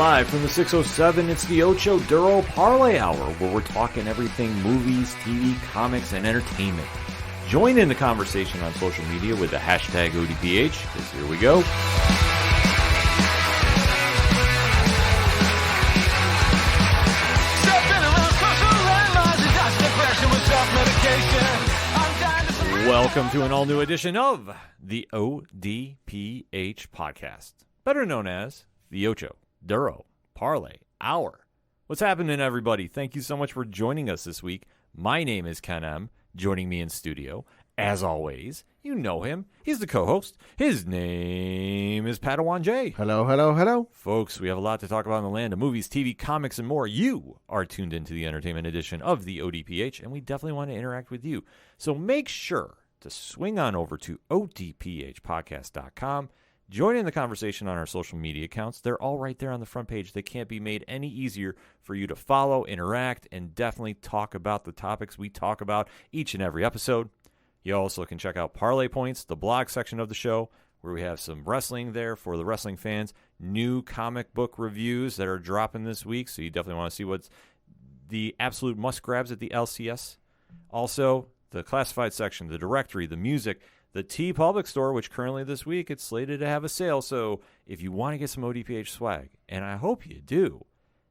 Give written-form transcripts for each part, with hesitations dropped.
Live from the 607, it's the Ocho Duro Parlay Hour, where we're talking everything movies, TV, comics, and entertainment. Join in the conversation on social media with the hashtag ODPH, because here we go. Welcome to an all-new edition of the ODPH podcast, better known as the Ocho Duro Parlay Hour. What's happening, everybody? Thank you so much for joining us this week. My name is Ken M. Joining me in studio, as always, you know him. He's the co-host. His name is Padawan J. Hello, hello, hello. Folks, we have a lot to talk about in the land of movies, TV, comics, and more. You are tuned into the entertainment edition of the ODPH, and we definitely want to interact with you. So make sure to swing on over to ODPHpodcast.com. Join in the conversation on our social media accounts. They're all right there on the front page. They can't be made any easier for you to follow, interact, and definitely talk about the topics we talk about each and every episode. You also can check out Parlay Points, the blog section of the show, where we have some wrestling there for the wrestling fans, new comic book reviews that are dropping this week, so you definitely want to see what's the absolute must-grabs at the LCS. Also, the classified section, the directory, the music, the TeePublic store, which currently this week it's slated to have a sale. So if you want to get some ODPH swag, and I hope you do,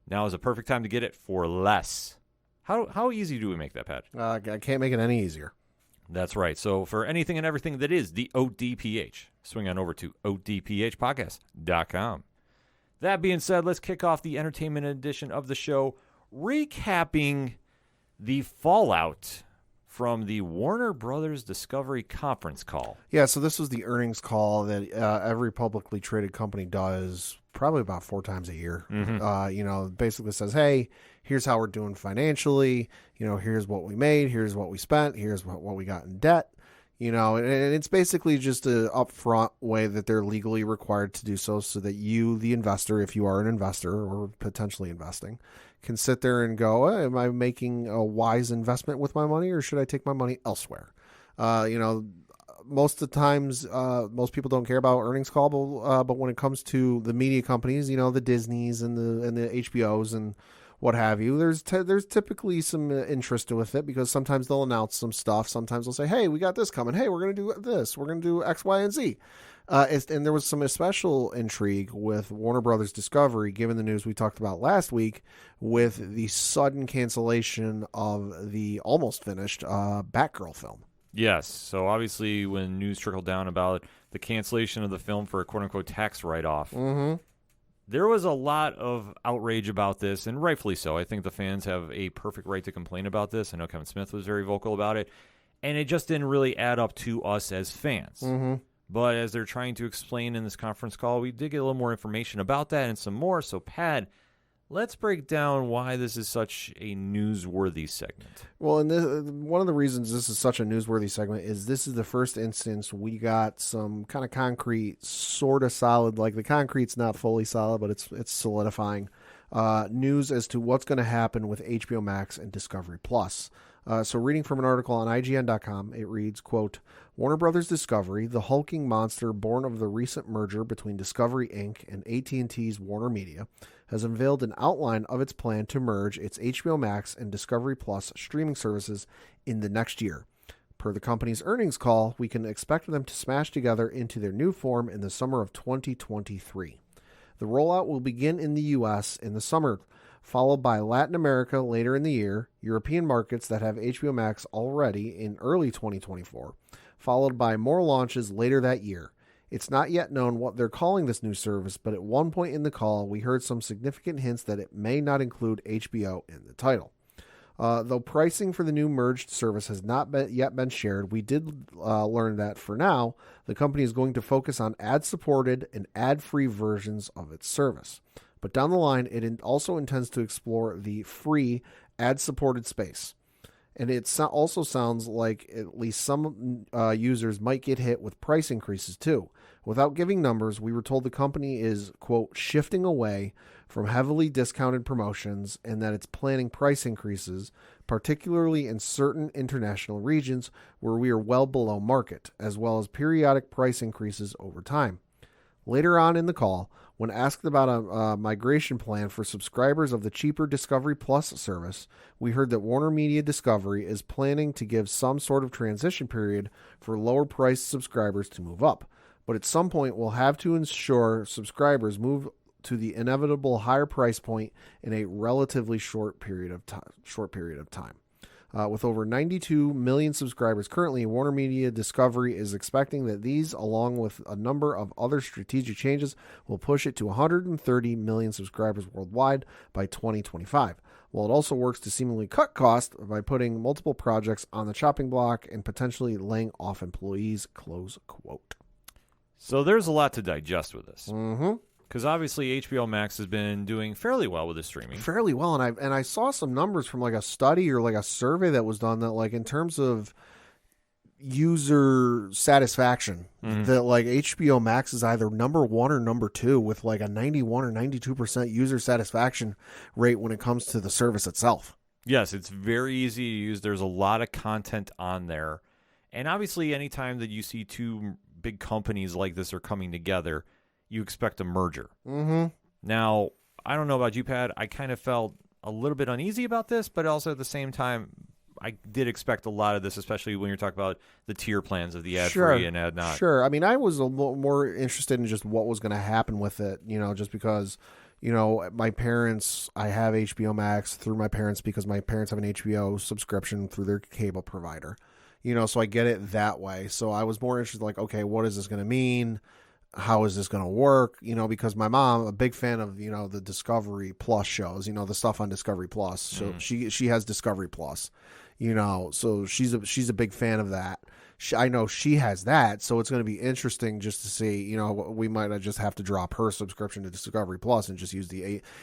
now is a perfect time to get it for less. How easy do we make that, Pat? I can't make it any easier. That's right. So for anything and everything that is the ODPH, swing on over to odphpodcast.com. That being said, let's kick off the entertainment edition of the show, recapping the fallout from the Warner Brothers Discovery conference call. Yeah, so this was the earnings call that every publicly traded company does probably about 4 times a year. Basically says, hey, here's how we're doing financially. Here's what we made. Here's what we spent. Here's what we got in debt. And it's basically just an upfront way that they're legally required to do so that you, the investor, if you are an investor or potentially investing, can sit there and go, am I making a wise investment with my money, or should I take my money elsewhere? Most of the times, most people don't care about earnings call, but when it comes to the media companies, the Disneys and the HBOs and what have you, there's typically some interest with it, because sometimes they'll announce some stuff. Sometimes they'll say, hey, we got this coming. Hey, we're going to do this. We're going to do X, Y, and Z. And there was some special intrigue with Warner Brothers Discovery, given the news we talked about last week, with the sudden cancellation of the almost finished Batgirl film. Yes. So obviously when news trickled down about the cancellation of the film for a quote-unquote tax write-off, there was a lot of outrage about this, and rightfully so. I think the fans have a perfect right to complain about this. I know Kevin Smith was very vocal about it, and it just didn't really add up to us as fans. But as they're trying to explain in this conference call, we did get a little more information about that and some more. So, Pat, let's break down why this is such a newsworthy segment. Well, and one of the reasons this is such a newsworthy segment is this is the first instance we got some kind of concrete, sort of solid, like the concrete's not fully solid, but it's solidifying news as to what's going to happen with HBO Max and Discovery Plus. So reading from an article on IGN.com, it reads, quote, Warner Brothers Discovery, the hulking monster born of the recent merger between Discovery Inc. and AT&T's Warner Media, has unveiled an outline of its plan to merge its HBO Max and Discovery Plus streaming services in the next year. Per the company's earnings call, we can expect them to smash together into their new form in the summer of 2023. The rollout will begin in the U.S. in the summer, followed by Latin America later in the year, European markets that have HBO Max already in early 2024, followed by more launches later that year. It's not yet known what they're calling this new service, but at one point in the call, we heard some significant hints that it may not include HBO in the title. Though pricing for the new merged service has not yet been shared, we did learn that for now, the company is going to focus on ad-supported and ad-free versions of its service. But down the line, it also intends to explore the free ad-supported space. And it also sounds like at least some users might get hit with price increases too. Without giving numbers, we were told the company is, quote, shifting away from heavily discounted promotions and that it's planning price increases, particularly in certain international regions where we are well below market, as well as periodic price increases over time. Later on in the call, When asked about a migration plan for subscribers of the cheaper Discovery Plus service, we heard that Warner Media Discovery is planning to give some sort of transition period for lower-priced subscribers to move up. But at some point, we'll have to ensure subscribers move to the inevitable higher price point in a relatively short period of time. With over 92 million subscribers currently, Warner Media Discovery is expecting that these, along with a number of other strategic changes, will push it to 130 million subscribers worldwide by 2025. While it also works to seemingly cut costs by putting multiple projects on the chopping block and potentially laying off employees, close quote. So there's a lot to digest with this. Mm-hmm. Because obviously HBO Max has been doing fairly well with the streaming. Fairly well, and I saw some numbers from like a study or like a survey that was done that like in terms of user satisfaction, that like HBO Max is either number 1 or number 2 with like a 91 or 92% user satisfaction rate when it comes to the service itself. Yes, it's very easy to use. There's a lot of content on there. And obviously anytime that you see two big companies like this are coming together, you expect a merger. Mm-hmm. Now, I don't know about you, Pat. I kind of felt a little bit uneasy about this, but also at the same time, I did expect a lot of this, especially when you're talking about the tier plans of the ad-free and ad-not. Sure. I mean, I was a little more interested in just what was going to happen with it, just because, my parents, I have HBO Max through my parents because my parents have an HBO subscription through their cable provider, so I get it that way. So I was more interested, like, okay, what is this going to mean? How is this going to work? Because my mom, a big fan of, the Discovery Plus shows, the stuff on Discovery Plus. So she has Discovery Plus, so she's a big fan of that. I know she has that. So it's going to be interesting just to see, we might just have to drop her subscription to Discovery Plus and just use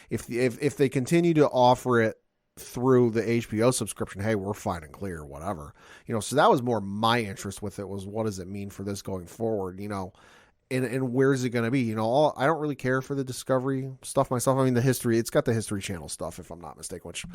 if they continue to offer it through the HBO subscription, hey, we're fine and clear, whatever, so that was more my interest with it, was what does it mean for this going forward, And where's it going to be? I don't really care for the Discovery stuff myself. I mean, the History, it's got the History Channel stuff, if I'm not mistaken, which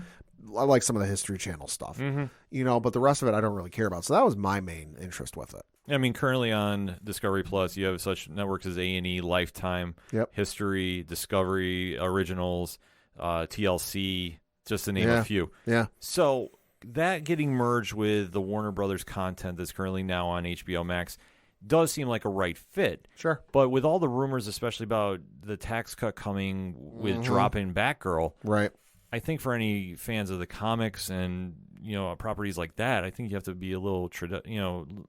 I like some of the History Channel stuff, but the rest of it I don't really care about. So that was my main interest with it. I mean, currently on Discovery Plus, you have such networks as A&E, Lifetime, History, Discovery, Originals, TLC, just to name a few. Yeah. So that getting merged with the Warner Brothers content that's currently now on HBO Max does seem like a right fit. Sure. But with all the rumors, especially about the tax cut coming with dropping Batgirl, right? I think for any fans of the comics and properties like that, I think you have to be a little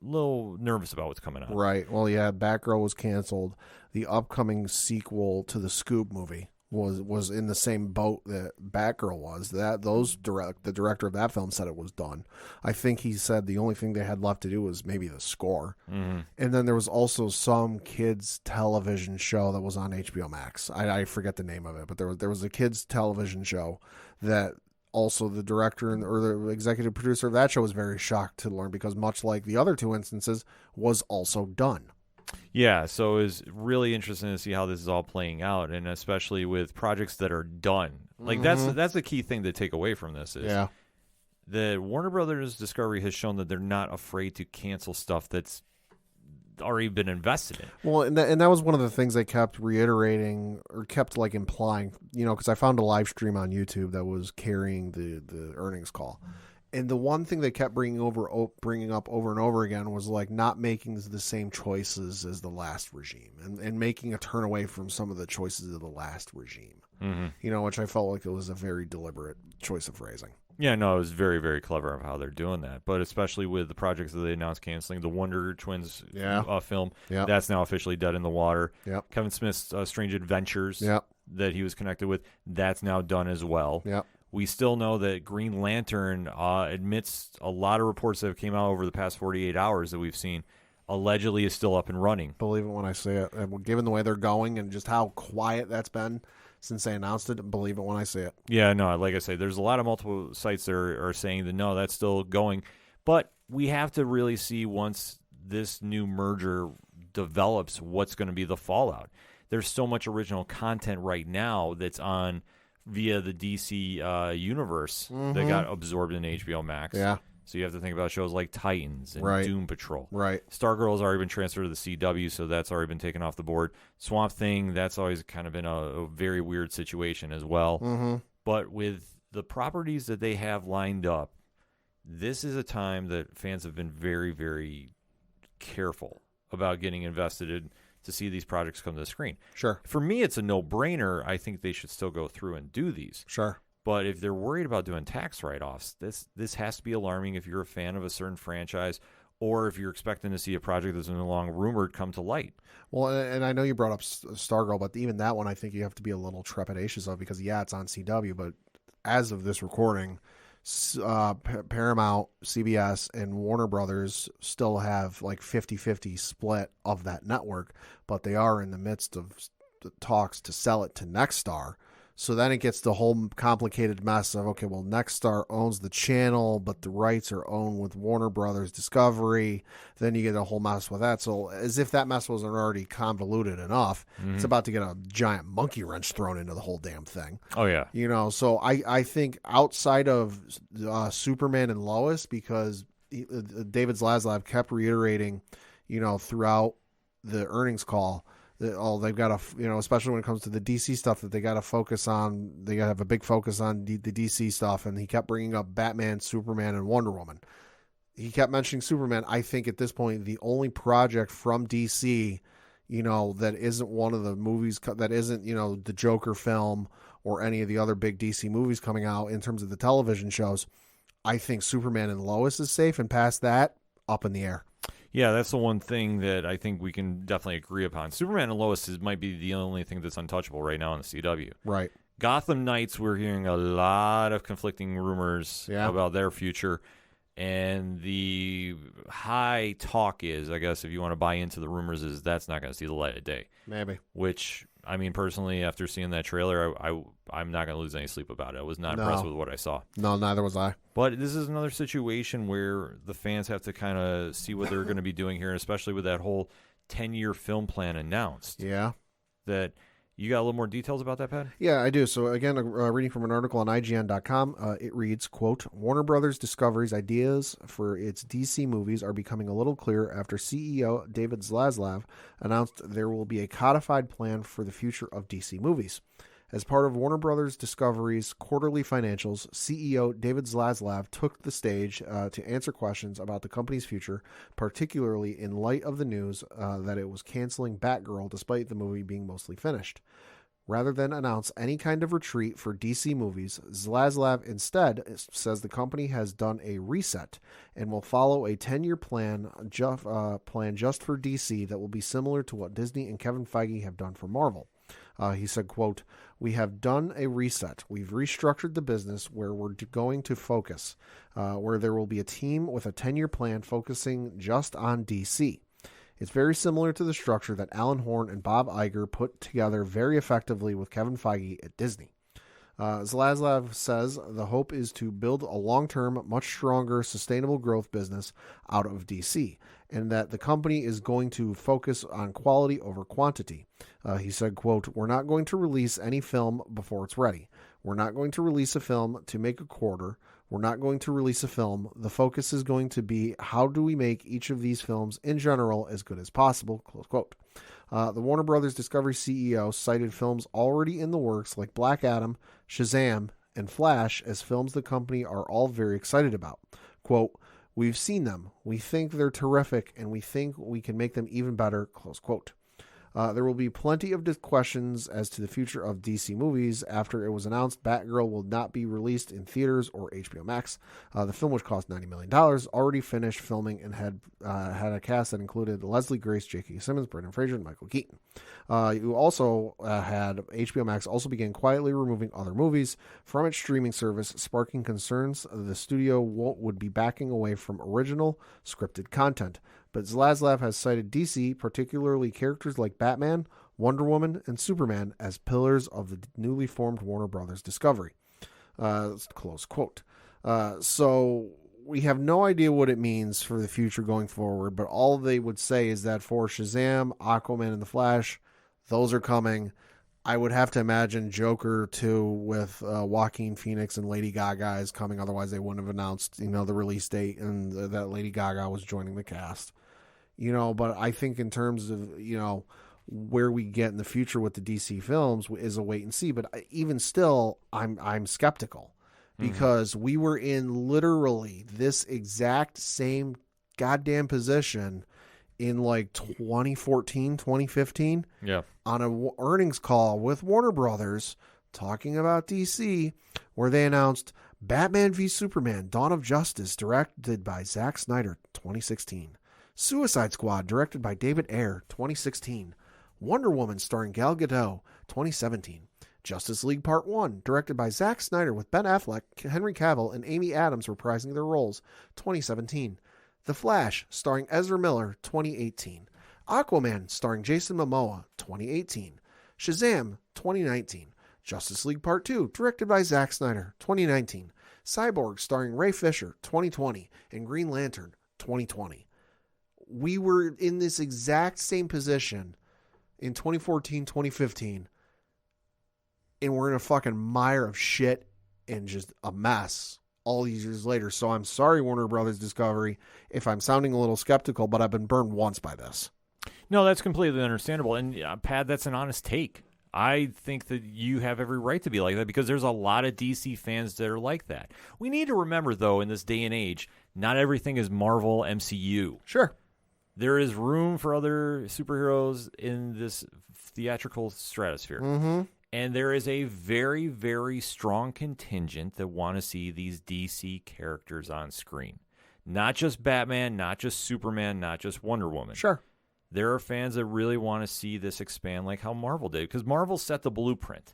little nervous about what's coming out. Right. Well, yeah, Batgirl was canceled. The upcoming sequel to the Scoop movie was in the same boat that Batgirl was. The director of that film said it was done. I think he said the only thing they had left to do was maybe the score. And then there was also some kids television show that was on HBO Max. I forget the name of it, but there was a kids television show that also the director or the executive producer of that show was very shocked to learn, because much like the other two instances, was also done. Yeah, so it's really interesting to see how this is all playing out, and especially with projects that are done. Like that's the key thing to take away from this is that Warner Brothers Discovery has shown that they're not afraid to cancel stuff that's already been invested in. Well, and that was one of the things they kept reiterating or kept like implying, because I found a live stream on YouTube that was carrying the earnings call. And the one thing they kept bringing up over and over again was like not making the same choices as the last regime, and making a turn away from some of the choices of the last regime. Which I felt like it was a very deliberate choice of phrasing. Yeah, no, it was very, very clever of how they're doing that. But especially with the projects that they announced canceling, the Wonder Twins film, that's now officially dead in the water. Yep. Kevin Smith's Strange Adventures that he was connected with, that's now done as well. Yep. We still know that Green Lantern, amidst a lot of reports that have came out over the past 48 hours that we've seen, allegedly is still up and running. Believe it when I say it. And given the way they're going and just how quiet that's been since they announced it, believe it when I say it. Yeah, no, like I say, there's a lot of multiple sites that are saying that, no, that's still going. But we have to really see once this new merger develops what's going to be the fallout. There's so much original content right now that's on via the DC universe that got absorbed in HBO Max. Yeah. So you have to think about shows like Titans and Right. Doom Patrol. Right. Stargirl's already been transferred to the CW, so that's already been taken off the board. Swamp Thing, that's always kind of been a very weird situation as well. Mm-hmm. But with the properties that they have lined up, this is a time that fans have been very, very careful about getting invested in to see these projects come to the screen. Sure. For me, it's a no-brainer. I think they should still go through and do these. Sure. But if they're worried about doing tax write-offs, this has to be alarming if you're a fan of a certain franchise or if you're expecting to see a project that's been long rumored come to light. Well, and I know you brought up Stargirl, but even that one I think you have to be a little trepidatious of because, yeah, it's on CW, but as of this recording, Paramount, CBS, and Warner Brothers still have like 50-50 split of that network, but they are in the midst of the talks to sell it to Nexstar. So then it gets the whole complicated mess of, okay, well, Nexstar owns the channel, but the rights are owned with Warner Brothers Discovery. Then you get a whole mess with that. So as if that mess wasn't already convoluted enough, it's about to get a giant monkey wrench thrown into the whole damn thing. Oh, yeah. You know, so I think outside of Superman and Lois, because David Zaslav kept reiterating, you know, throughout the earnings call, they've got to, you know, especially when it comes to the DC stuff, that they got to focus on. They got to have a big focus on the DC stuff. And he kept bringing up Batman, Superman, and Wonder Woman. He kept mentioning Superman. I think at this point, the only project from DC, you know, that isn't one of the movies, that isn't, you know, the Joker film or any of the other big DC movies coming out in terms of the television shows, I think Superman and Lois is safe. And past that, up in the air. Yeah, that's the one thing that I think we can definitely agree upon. Superman and Lois might be the only thing that's untouchable right now in the CW. Right. Gotham Knights, we're hearing a lot of conflicting rumors about their future. And the high talk is, I guess, if you want to buy into the rumors, is that's not going to see the light of day. Maybe. Which, I mean, personally, after seeing that trailer, I'm not going to lose any sleep about it. I was not impressed with what I saw. No, neither was I. But this is another situation where the fans have to kind of see what they're going to be doing here, especially with that whole 10-year film plan announced. Yeah. That you got a little more details about that, Pat? Yeah, I do. So again, reading from an article on IGN.com, it reads, quote, Warner Brothers Discovery's ideas for its DC movies are becoming a little clearer after CEO David Zaslav announced there will be a codified plan for the future of DC movies. As part of Warner Brothers Discovery's quarterly financials, CEO David Zaslav took the stage to answer questions about the company's future, particularly in light of the news that it was canceling Batgirl despite the movie being mostly finished. Rather than announce any kind of retreat for DC movies, Zaslav instead says the company has done a reset and will follow a 10-year plan just for DC that will be similar to what Disney and Kevin Feige have done for Marvel. He said, quote, we have done a reset. We've restructured the business where we're going to focus, where there will be a team with a 10-year plan focusing just on DC. It's very similar to the structure that Alan Horn and Bob Iger put together very effectively with Kevin Feige at Disney. Zaslav says the hope is to build a long-term, much stronger, sustainable growth business out of DC, and that the company is going to focus on quality over quantity. He said, quote, we're not going to release any film before it's ready. We're not going to release a film to make a quarter. We're not going to release a film. The focus is going to be how do we make each of these films in general as good as possible, close quote. The Warner Brothers Discovery CEO cited films already in the works like Black Adam, Shazam, and Flash as films the company are all very excited about. Quote, we've seen them. We think they're terrific, and we think we can make them even better, close quote. There will be plenty of questions as to the future of DC movies after it was announced Batgirl will not be released in theaters or HBO Max. The film, which cost $90 million, already finished filming and had a cast that included Leslie Grace, J.K. Simmons, Brendan Fraser, and Michael Keaton. You also had HBO Max also began quietly removing other movies from its streaming service, sparking concerns the studio would be backing away from original scripted content. But Zaslav has cited DC, particularly characters like Batman, Wonder Woman, and Superman, as pillars of the newly formed Warner Brothers Discovery. Close quote. So we have no idea what it means for the future going forward, but all they would say is that for Shazam, Aquaman, and The Flash, those are coming. I would have to imagine Joker 2 with Joaquin Phoenix and Lady Gaga is coming. Otherwise, they wouldn't have announced, the release date and that Lady Gaga was joining the cast. But I think in terms of, where we get in the future with the DC films is a wait and see. But even still, I'm skeptical because we were in literally this exact same goddamn position in like 2014, 2015 on a earnings call with Warner Brothers talking about DC, where they announced Batman v Superman, Dawn of Justice, directed by Zack Snyder, 2016. Suicide Squad, directed by David Ayer, 2016. Wonder Woman, starring Gal Gadot, 2017. Justice League Part 1, directed by Zack Snyder with Ben Affleck, Henry Cavill, and Amy Adams reprising their roles, 2017. The Flash, starring Ezra Miller, 2018. Aquaman, starring Jason Momoa, 2018. Shazam, 2019. Justice League Part 2, directed by Zack Snyder, 2019. Cyborg, starring Ray Fisher, 2020. And Green Lantern, 2020. We were in this exact same position in 2014, 2015, and we're in a fucking mire of shit and just a mess all these years later. So I'm sorry, Warner Brothers Discovery, if I'm sounding a little skeptical, but I've been burned once by this. No, that's completely understandable. And Pat, that's an honest take. I think that you have every right to be like that because there's a lot of DC fans that are like that. We need to remember, though, in this day and age, not everything is Marvel MCU. Sure. There is room for other superheroes in this theatrical stratosphere. Mm-hmm. And there is a very, very strong contingent that want to see these DC characters on screen. Not just Batman, not just Superman, not just Wonder Woman. Sure. There are fans that really want to see this expand like how Marvel did, because Marvel set the blueprint.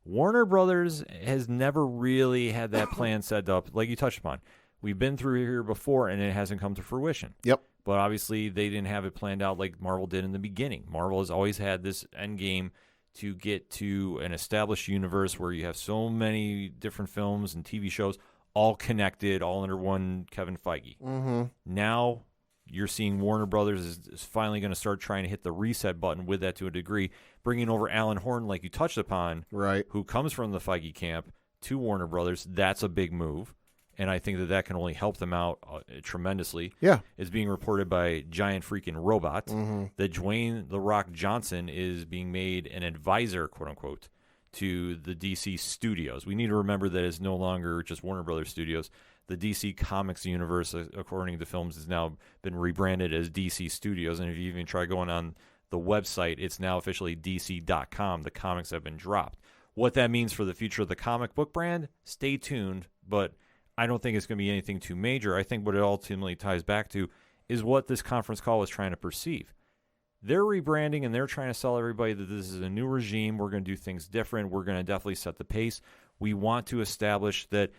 Warner Brothers has never really had that plan set up, like you touched upon. We've been through here before, and it hasn't come to fruition. Yep. But obviously, they didn't have it planned out like Marvel did in the beginning. Marvel has always had this end game to get to an established universe where you have so many different films and TV shows all connected, all under one Kevin Feige. Mm-hmm. Now you're seeing Warner Brothers is finally going to start trying to hit the reset button with that to a degree, bringing over Alan Horn, like you touched upon, right, who comes from the Feige camp, to Warner Brothers. That's a big move. And I think that can only help them out tremendously. Yeah. It's being reported by Giant Freaking Robot mm-hmm. that Dwayne "The Rock" Johnson is being made an advisor, quote-unquote, to the DC studios. We need to remember that it's no longer just Warner Brothers Studios. The DC Comics universe, according to films, has now been rebranded as DC Studios. And if you even try going on the website, it's now officially DC.com. The comics have been dropped. What that means for the future of the comic book brand, stay tuned. But I don't think it's going to be anything too major. I think what it ultimately ties back to is what this conference call was trying to perceive. They're rebranding and they're trying to sell everybody that this is a new regime. We're going to do things different. We're going to definitely set the pace. We want to establish that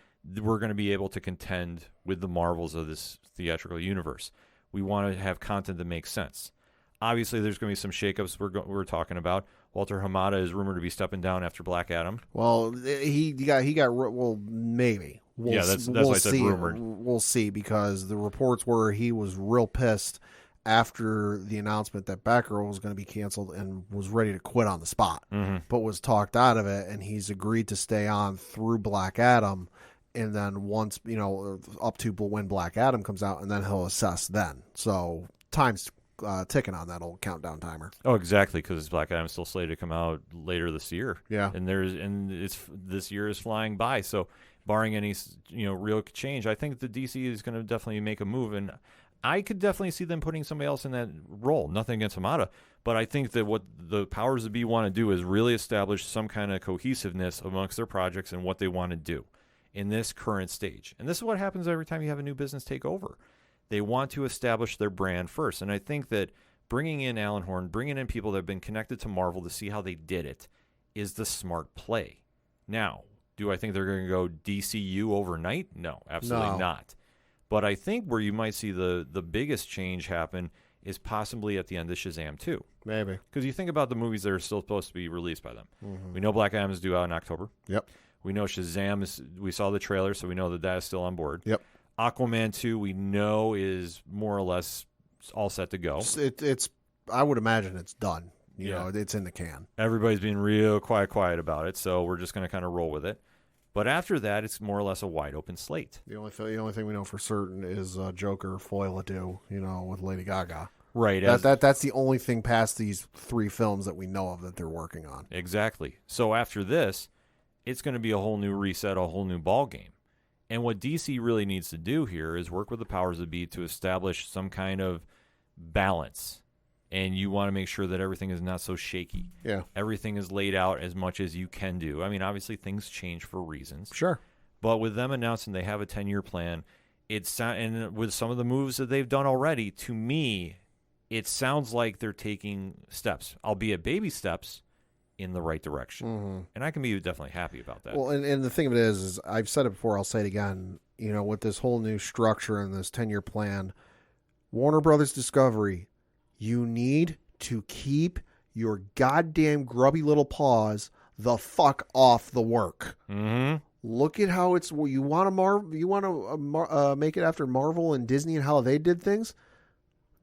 we're going to be able to contend with the Marvels of this theatrical universe. We want to have content that makes sense. Obviously, there's going to be some shakeups we're talking about. Walter Hamada is rumored to be stepping down after Black Adam. Well, he got well, maybe. That's why I said rumored. We'll see, because the reports were he was real pissed after the announcement that Batgirl was going to be canceled and was ready to quit on the spot, but was talked out of it, and he's agreed to stay on through Black Adam, and then once, up to when Black Adam comes out, and then he'll assess then. So time's ticking on that old countdown timer. Oh, exactly, because Black Adam's still slated to come out later this year. Yeah, and this year is flying by. So, barring any real change, I think the DC is going to definitely make a move, and I could definitely see them putting somebody else in that role. Nothing against Hamada, but I think that what the powers that be want to do is really establish some kind of cohesiveness amongst their projects and what they want to do in this current stage. And this is what happens every time you have a new business take over. They want to establish their brand first. And I think that bringing in Alan Horn, bringing in people that have been connected to Marvel to see how they did it is the smart play. Now, do I think they're going to go DCU overnight? No, absolutely not. But I think where you might see the biggest change happen is possibly at the end of Shazam 2. Maybe. Because you think about the movies that are still supposed to be released by them. Mm-hmm. We know Black Adam is due out in October. Yep. We know Shazam we saw the trailer, so we know that is still on board. Yep. Aquaman 2, we know is more or less all set to go. I would imagine it's done. You know, it's in the can. Everybody's being real quiet about it, so we're just going to kind of roll with it. But after that, it's more or less a wide open slate. The only thing we know for certain is Joker Foil-a-Doo, you know, with Lady Gaga. Right. That's the only thing past these 3 films that we know of that they're working on. Exactly. So after this, it's going to be a whole new reset, a whole new ball game. And what DC really needs to do here is work with the powers that be to establish some kind of balance. And you want to make sure that everything is not so shaky. Yeah. Everything is laid out as much as you can do. I mean, obviously things change for reasons. Sure. But with them announcing they have a 10-year plan, and with some of the moves that they've done already, to me, it sounds like they're taking steps, albeit baby steps, in the right direction. Mm-hmm. And I can be definitely happy about that. Well, and the thing of it is I've said it before, I'll say it again, you know, with this whole new structure and this 10-year plan, Warner Brothers Discovery, you need to keep your goddamn grubby little paws the fuck off the work. Mm-hmm. Look at how it's. You want to make it after Marvel and Disney and how they did things.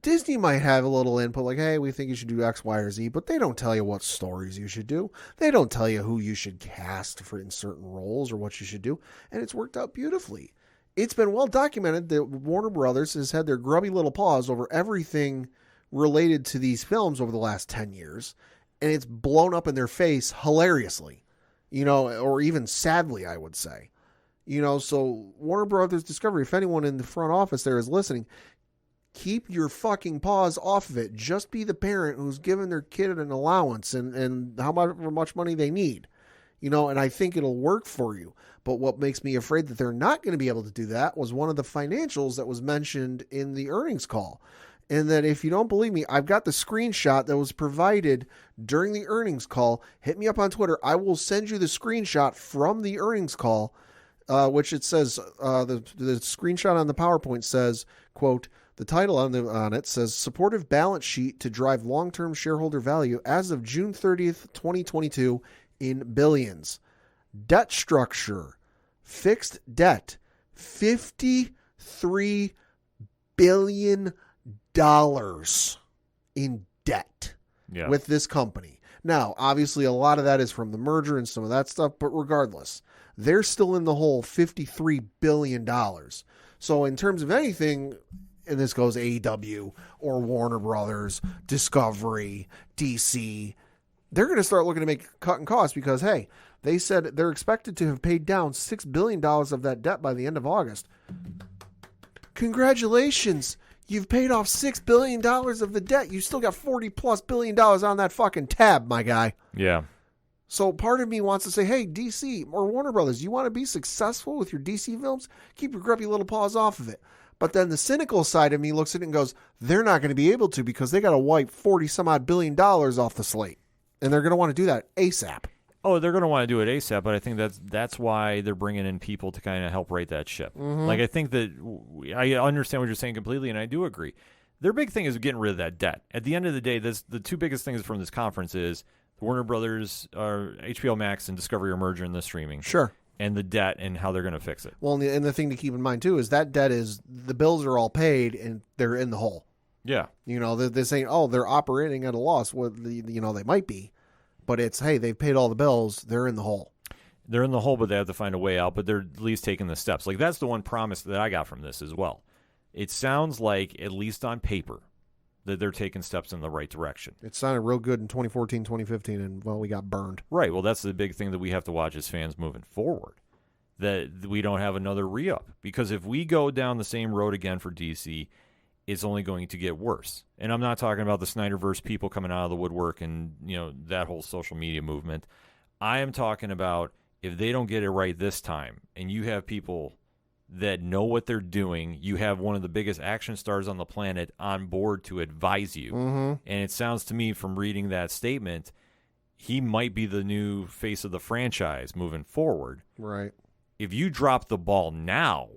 Disney might have a little input, like, hey, we think you should do X, Y, or Z, but they don't tell you what stories you should do. They don't tell you who you should cast in certain roles or what you should do, and it's worked out beautifully. It's been well documented that Warner Brothers has had their grubby little paws over everything related to these films over the last 10 years, and it's blown up in their face hilariously, you know, or even sadly, I would say. You know, so Warner Brothers Discovery, if anyone in the front office there is listening, keep your fucking paws off of it. Just be the parent who's giving their kid an allowance and how much money they need. You know, and I think it'll work for you. But what makes me afraid that they're not going to be able to do that was one of the financials that was mentioned in the earnings call. And that if you don't believe me, I've got the screenshot that was provided during the earnings call. Hit me up on Twitter. I will send you the screenshot from the earnings call, which it says, the screenshot on the PowerPoint says, quote, the title on it says, supportive balance sheet to drive long-term shareholder value as of June 30th, 2022 in billions. Debt structure, fixed debt, $53 billion in debt with this company. Now, obviously, a lot of that is from the merger and some of that stuff, but regardless, they're still in the hole $53 billion. So in terms of anything, and this goes AEW or Warner Brothers, Discovery, DC, they're going to start looking to make cutting costs because, hey, they said they're expected to have paid down $6 billion of that debt by the end of August. Congratulations. You've paid off $6 billion of the debt. You still got $40+ billion on that fucking tab, my guy. Yeah. So part of me wants to say, hey, DC or Warner Brothers, you want to be successful with your DC films? Keep your grubby little paws off of it. But then the cynical side of me looks at it and goes, they're not going to be able to because they got to wipe $40-some-odd billion off the slate. And they're going to want to do that ASAP. Oh, they're going to want to do it ASAP, but I think that's why they're bringing in people to kind of help right that ship. Mm-hmm. Like, I think that I understand what you're saying completely, and I do agree. Their big thing is getting rid of that debt. At the end of the day, the two biggest things from this conference is Warner Brothers, HBO Max, and Discovery are merging the streaming. Sure. And the debt and how they're going to fix it. Well, and the thing to keep in mind, too, is that debt is the bills are all paid, and they're in the hole. Yeah. You know, they're saying, oh, they're operating at a loss. Well, you know, they might be. But it's, hey, they've paid all the bills. They're in the hole. They're in the hole, but they have to find a way out. But they're at least taking the steps. Like, that's the one promise that I got from this as well. It sounds like, at least on paper, that they're taking steps in the right direction. It sounded real good in 2014, 2015, and, well, we got burned. Right. Well, that's the big thing that we have to watch as fans moving forward, that we don't have another re-up. Because if we go down the same road again for DC, it's only going to get worse. And I'm not talking about the Snyderverse people coming out of the woodwork and, you know, that whole social media movement. I am talking about if they don't get it right this time and you have people that know what they're doing, you have one of the biggest action stars on the planet on board to advise you. Mm-hmm. And it sounds to me from reading that statement, he might be the new face of the franchise moving forward. Right. If you drop the ball now,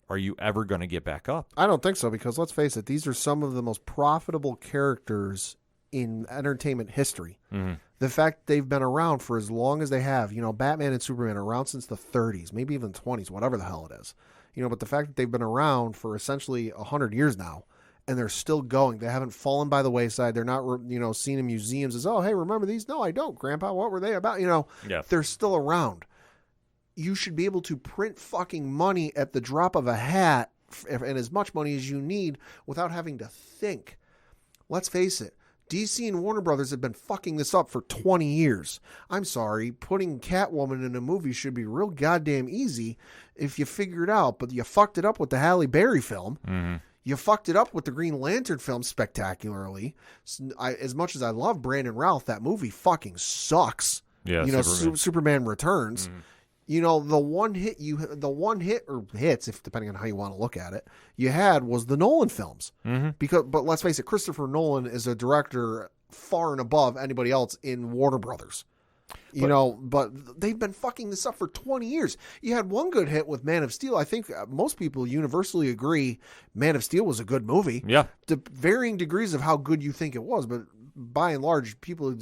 are you ever going to get back up? I don't think so, because let's face it, these are some of the most profitable characters in entertainment history. Mm-hmm. The fact they've been around for as long as they have, you know, Batman and Superman are around since the 30s, maybe even 20s, whatever the hell it is. You know, but the fact that they've been around for essentially 100 years now, and they're still going. They haven't fallen by the wayside. They're not, seen in museums as, oh, hey, remember these? No, I don't, Grandpa. What were they about? Yeah. They're still around. You should be able to print fucking money at the drop of a hat and as much money as you need without having to think. Let's face it. DC and Warner Brothers have been fucking this up for 20 years. I'm sorry, putting Catwoman in a movie should be real goddamn easy if you figure it out, but you fucked it up with the Halle Berry film. Mm-hmm. You fucked it up with the Green Lantern film spectacularly. As much as I love Brandon Routh, that movie fucking sucks. Yeah, Superman Returns. Mm-hmm. The one hit or hits, if depending on how you want to look at it, you had was the Nolan films. Mm-hmm. But let's face it, Christopher Nolan is a director far and above anybody else in Warner Brothers. But they've been fucking this up for 20 years. You had one good hit with Man of Steel. I think most people universally agree Man of Steel was a good movie. Yeah. To varying degrees of how good you think it was, but by and large, people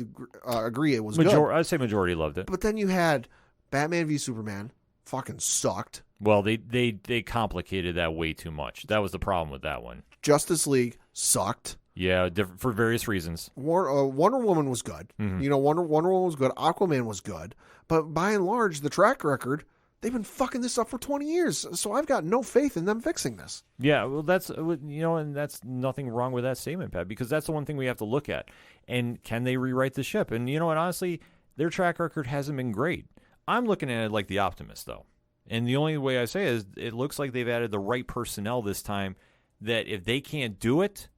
agree it was good. I'd say majority loved it. But then you had Batman v Superman, fucking sucked. Well, they complicated that way too much. That was the problem with that one. Justice League sucked. Yeah, for various reasons. Wonder Woman was good. Mm-hmm. Wonder Woman was good. Aquaman was good. But by and large, the track record, they've been fucking this up for 20 years. So I've got no faith in them fixing this. Yeah, well, that's, and that's nothing wrong with that statement, Pat, because that's the one thing we have to look at. And can they rewrite the ship? And, honestly, their track record hasn't been great. I'm looking at it like the optimist, though. And the only way I say is it looks like they've added the right personnel this time that if they can't do it,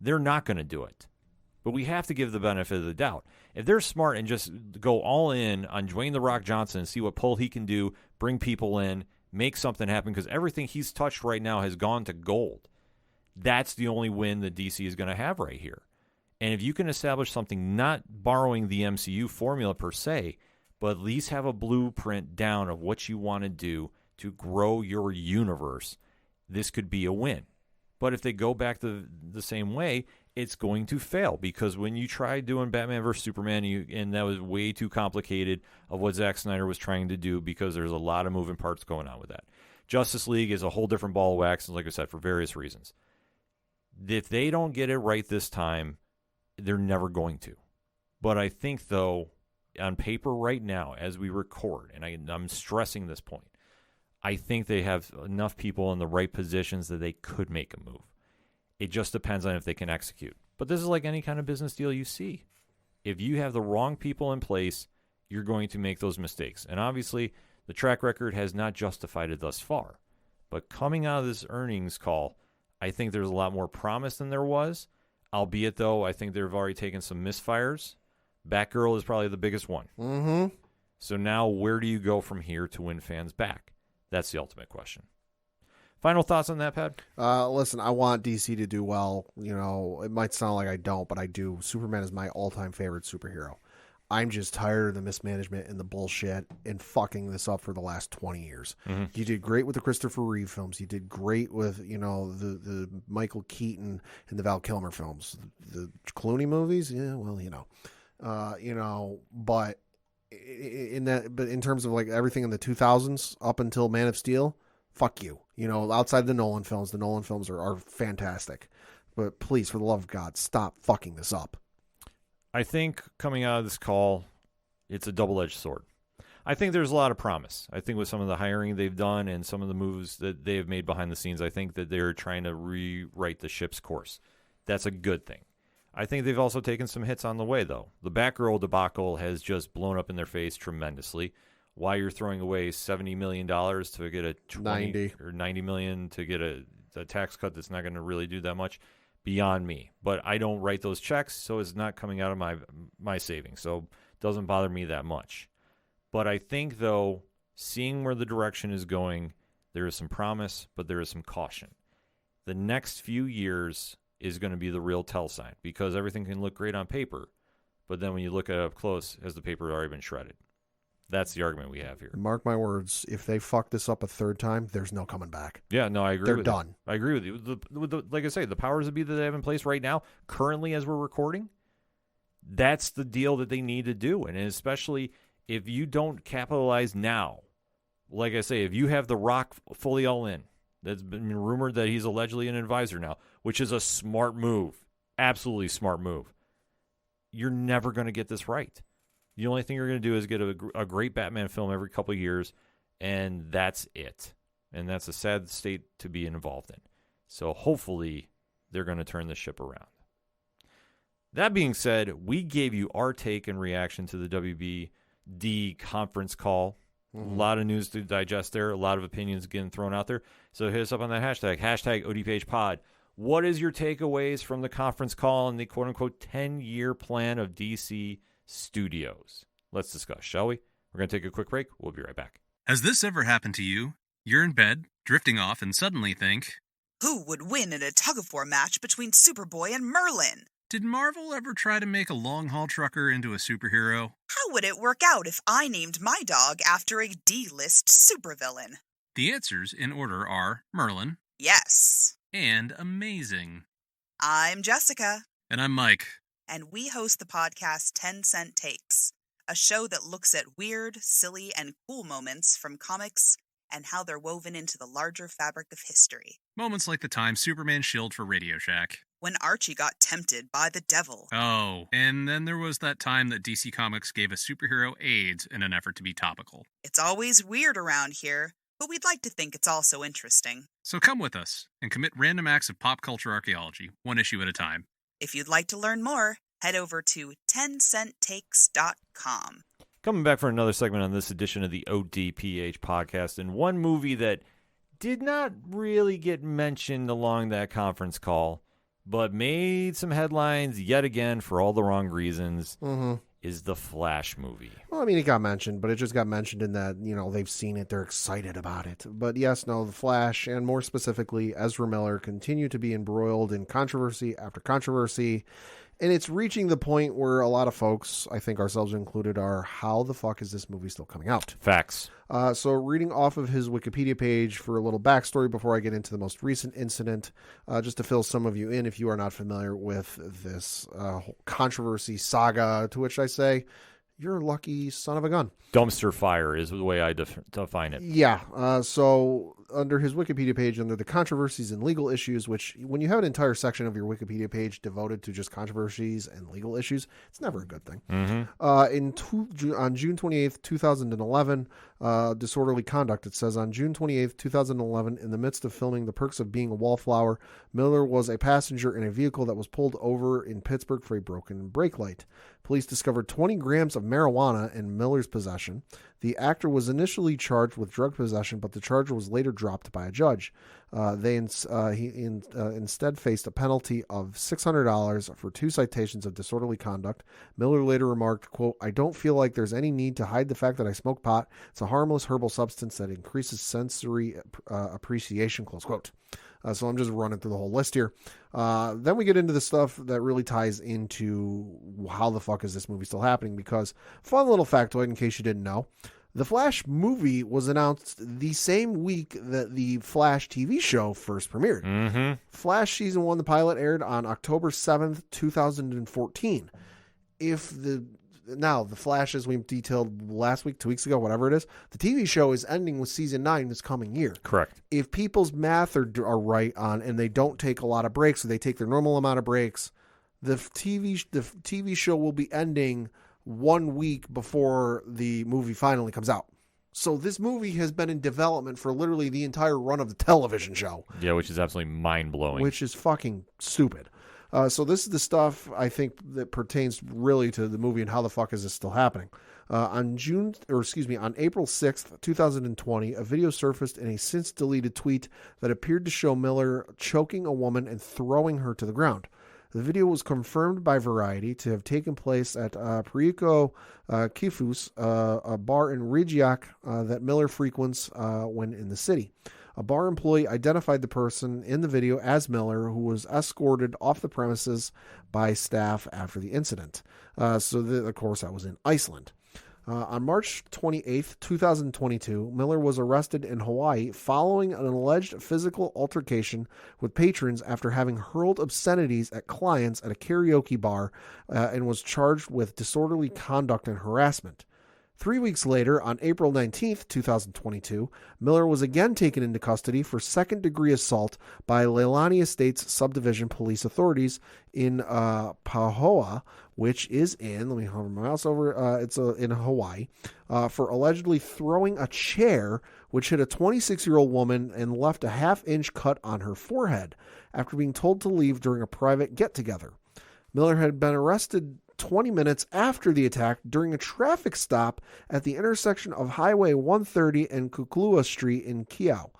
they're not going to do it. But we have to give the benefit of the doubt. If they're smart and just go all in on Dwayne "The Rock" Johnson and see what pull he can do, bring people in, make something happen, because everything he's touched right now has gone to gold. That's the only win that DC is going to have right here. And if you can establish something not borrowing the MCU formula per se, but at least have a blueprint down of what you want to do to grow your universe, this could be a win. But if they go back the same way, it's going to fail, because when you try doing Batman vs. Superman, and that was way too complicated of what Zack Snyder was trying to do, because there's a lot of moving parts going on with that. Justice League is a whole different ball of wax, like I said, for various reasons. If they don't get it right this time, they're never going to. But I think, though, on paper right now, as we record, and I'm stressing this point, I think they have enough people in the right positions that they could make a move. It just depends on if they can execute. But this is like any kind of business deal you see. If you have the wrong people in place, you're going to make those mistakes. And obviously, the track record has not justified it thus far. But coming out of this earnings call, I think there's a lot more promise than there was. Albeit, though, I think they've already taken some misfires. Batgirl is probably the biggest one. Mm-hmm. So now where do you go from here to win fans back? That's the ultimate question. Final thoughts on that, Pat? Listen, I want DC to do well. It might sound like I don't, but I do. Superman is my all-time favorite superhero. I'm just tired of the mismanagement and the bullshit and fucking this up for the last 20 years. Mm-hmm. You did great with the Christopher Reeve films. You did great with, the Michael Keaton and the Val Kilmer films. The Clooney movies, yeah, well, but in terms of like everything in the 2000s up until Man of Steel, fuck you. Outside the Nolan films are fantastic. But please, for the love of God, stop fucking this up. I think coming out of this call, it's a double-edged sword. I think there's a lot of promise. I think with some of the hiring they've done and some of the moves that they have made behind the scenes, I think that they're trying to rewrite the ship's course. That's a good thing. I think they've also taken some hits on the way, though. The Batgirl debacle has just blown up in their face tremendously. Why you're throwing away $70 million to get a $90 million to get a tax cut that's not going to really do that much, beyond me. But I don't write those checks, so it's not coming out of my savings, so it doesn't bother me that much. But I think, though, seeing where the direction is going, there is some promise, but there is some caution. The next few years is going to be the real tell sign, because everything can look great on paper, but then when you look at it up close, has the paper already been shredded? That's the argument we have here. Mark my words, if they fuck this up a third time, there's no coming back. Yeah, no, I agree They're with done. you. I agree with you. Like I say, the powers that be that they have in place right now, currently as we're recording, that's the deal that they need to do. And especially if you don't capitalize now, like I say, if you have The Rock fully all in, that's been rumored that he's allegedly an advisor now. which is a smart move, absolutely smart move, you're never going to get this right. The only thing you're going to do is get a great Batman film every couple of years, and that's it. And that's a sad state to be involved in. So hopefully they're going to turn the ship around. That being said, we gave you our take and reaction to the WBD conference call. Mm-hmm. A lot of news to digest there, a lot of opinions getting thrown out there. So hit us up on that hashtag ODPH pod. What is your takeaways from the conference call and the quote-unquote 10-year plan of DC Studios? Let's discuss, shall we? We're going to take a quick break. We'll be right back. Has this ever happened to you? You're in bed, drifting off, and suddenly think, who would win in a tug-of-war match between Superboy and Merlin? Did Marvel ever try to make a long-haul trucker into a superhero? How would it work out if I named my dog after a D-list supervillain? The answers in order are Merlin. Yes. And amazing. I'm Jessica. And I'm Mike. And we host the podcast 10 Cent Takes, a show that looks at weird, silly, and cool moments from comics and how they're woven into the larger fabric of history. Moments like the time Superman shilled for Radio Shack. When Archie got tempted by the devil. Oh, and then there was that time that DC Comics gave a superhero AIDS in an effort to be topical. It's always weird around here, but we'd like to think it's also interesting. So come with us and commit random acts of pop culture archaeology, one issue at a time. If you'd like to learn more, head over to 10centtakes.com. Coming back for another segment on this edition of the ODPH podcast, and one movie that did not really get mentioned along that conference call, but made some headlines yet again for all the wrong reasons, is the Flash movie. Well, I mean, it got mentioned, but it just got mentioned in that, they've seen it, they're excited about it. But yes, no, the Flash, and more specifically, Ezra Miller, continue to be embroiled in controversy after controversy. And it's reaching the point where a lot of folks, I think ourselves included, are, how the fuck is this movie still coming out? Facts. So reading off of his Wikipedia page for a little backstory before I get into the most recent incident, just to fill some of you in if you are not familiar with this controversy saga, to which I say, you're a lucky son of a gun. Dumpster fire is the way I define it. Yeah. So under his Wikipedia page, under the controversies and legal issues, which when you have an entire section of your Wikipedia page devoted to just controversies and legal issues, it's never a good thing. Mm-hmm. On June 28th, 2011, disorderly conduct. It says on June 28th, 2011, in the midst of filming The Perks of Being a Wallflower, Miller was a passenger in a vehicle that was pulled over in Pittsburgh for a broken brake light. Police discovered 20 grams of marijuana in Miller's possession. The actor was initially charged with drug possession, but the charge was later dropped by a judge. He instead faced a penalty of $600 for 2 citations of disorderly conduct. Miller later remarked, quote, "I don't feel like there's any need to hide the fact that I smoke pot. It's a harmless herbal substance that increases sensory appreciation," close quote. So I'm just running through the whole list here. Then we get into the stuff that really ties into how the fuck is this movie still happening, because fun little factoid in case you didn't know, the Flash movie was announced the same week that the Flash TV show first premiered. Mm-hmm. Flash Season 1, the pilot, aired on October 7th, 2014. Now, the Flash, as we detailed last week, 2 weeks ago, whatever it is, the TV show is ending with Season 9 this coming year. Correct. If people's math are right on, and they don't take a lot of breaks, or they take their normal amount of breaks, the TV show will be ending 1 week before the movie finally comes out. So this movie has been in development for literally the entire run of the television show. Yeah, which is absolutely mind-blowing. Which is fucking stupid. So this is the stuff I think that pertains really to the movie and how the fuck is this still happening. On April 6th, 2020, a video surfaced in a since deleted tweet that appeared to show Miller choking a woman and throwing her to the ground. The video was confirmed by Variety to have taken place at Perico Kifus, a bar in Rigiac that Miller frequents when in the city. A bar employee identified the person in the video as Miller, who was escorted off the premises by staff after the incident. Of course, that was in Iceland. On March 28th, 2022, Miller was arrested in Hawaii following an alleged physical altercation with patrons after having hurled obscenities at clients at a karaoke bar and was charged with disorderly conduct and harassment. 3 weeks later, on April 19th, 2022, Miller was again taken into custody for second-degree assault by Leilani Estates Subdivision Police Authorities in Pahoa, which is in, let me hover my mouse over, it's in Hawaii, for allegedly throwing a chair which hit a 26-year-old woman and left a half-inch cut on her forehead after being told to leave during a private get-together. Miller had been arrested 20 minutes after the attack during a traffic stop at the intersection of Highway 130 and Kuklua Street in Keau.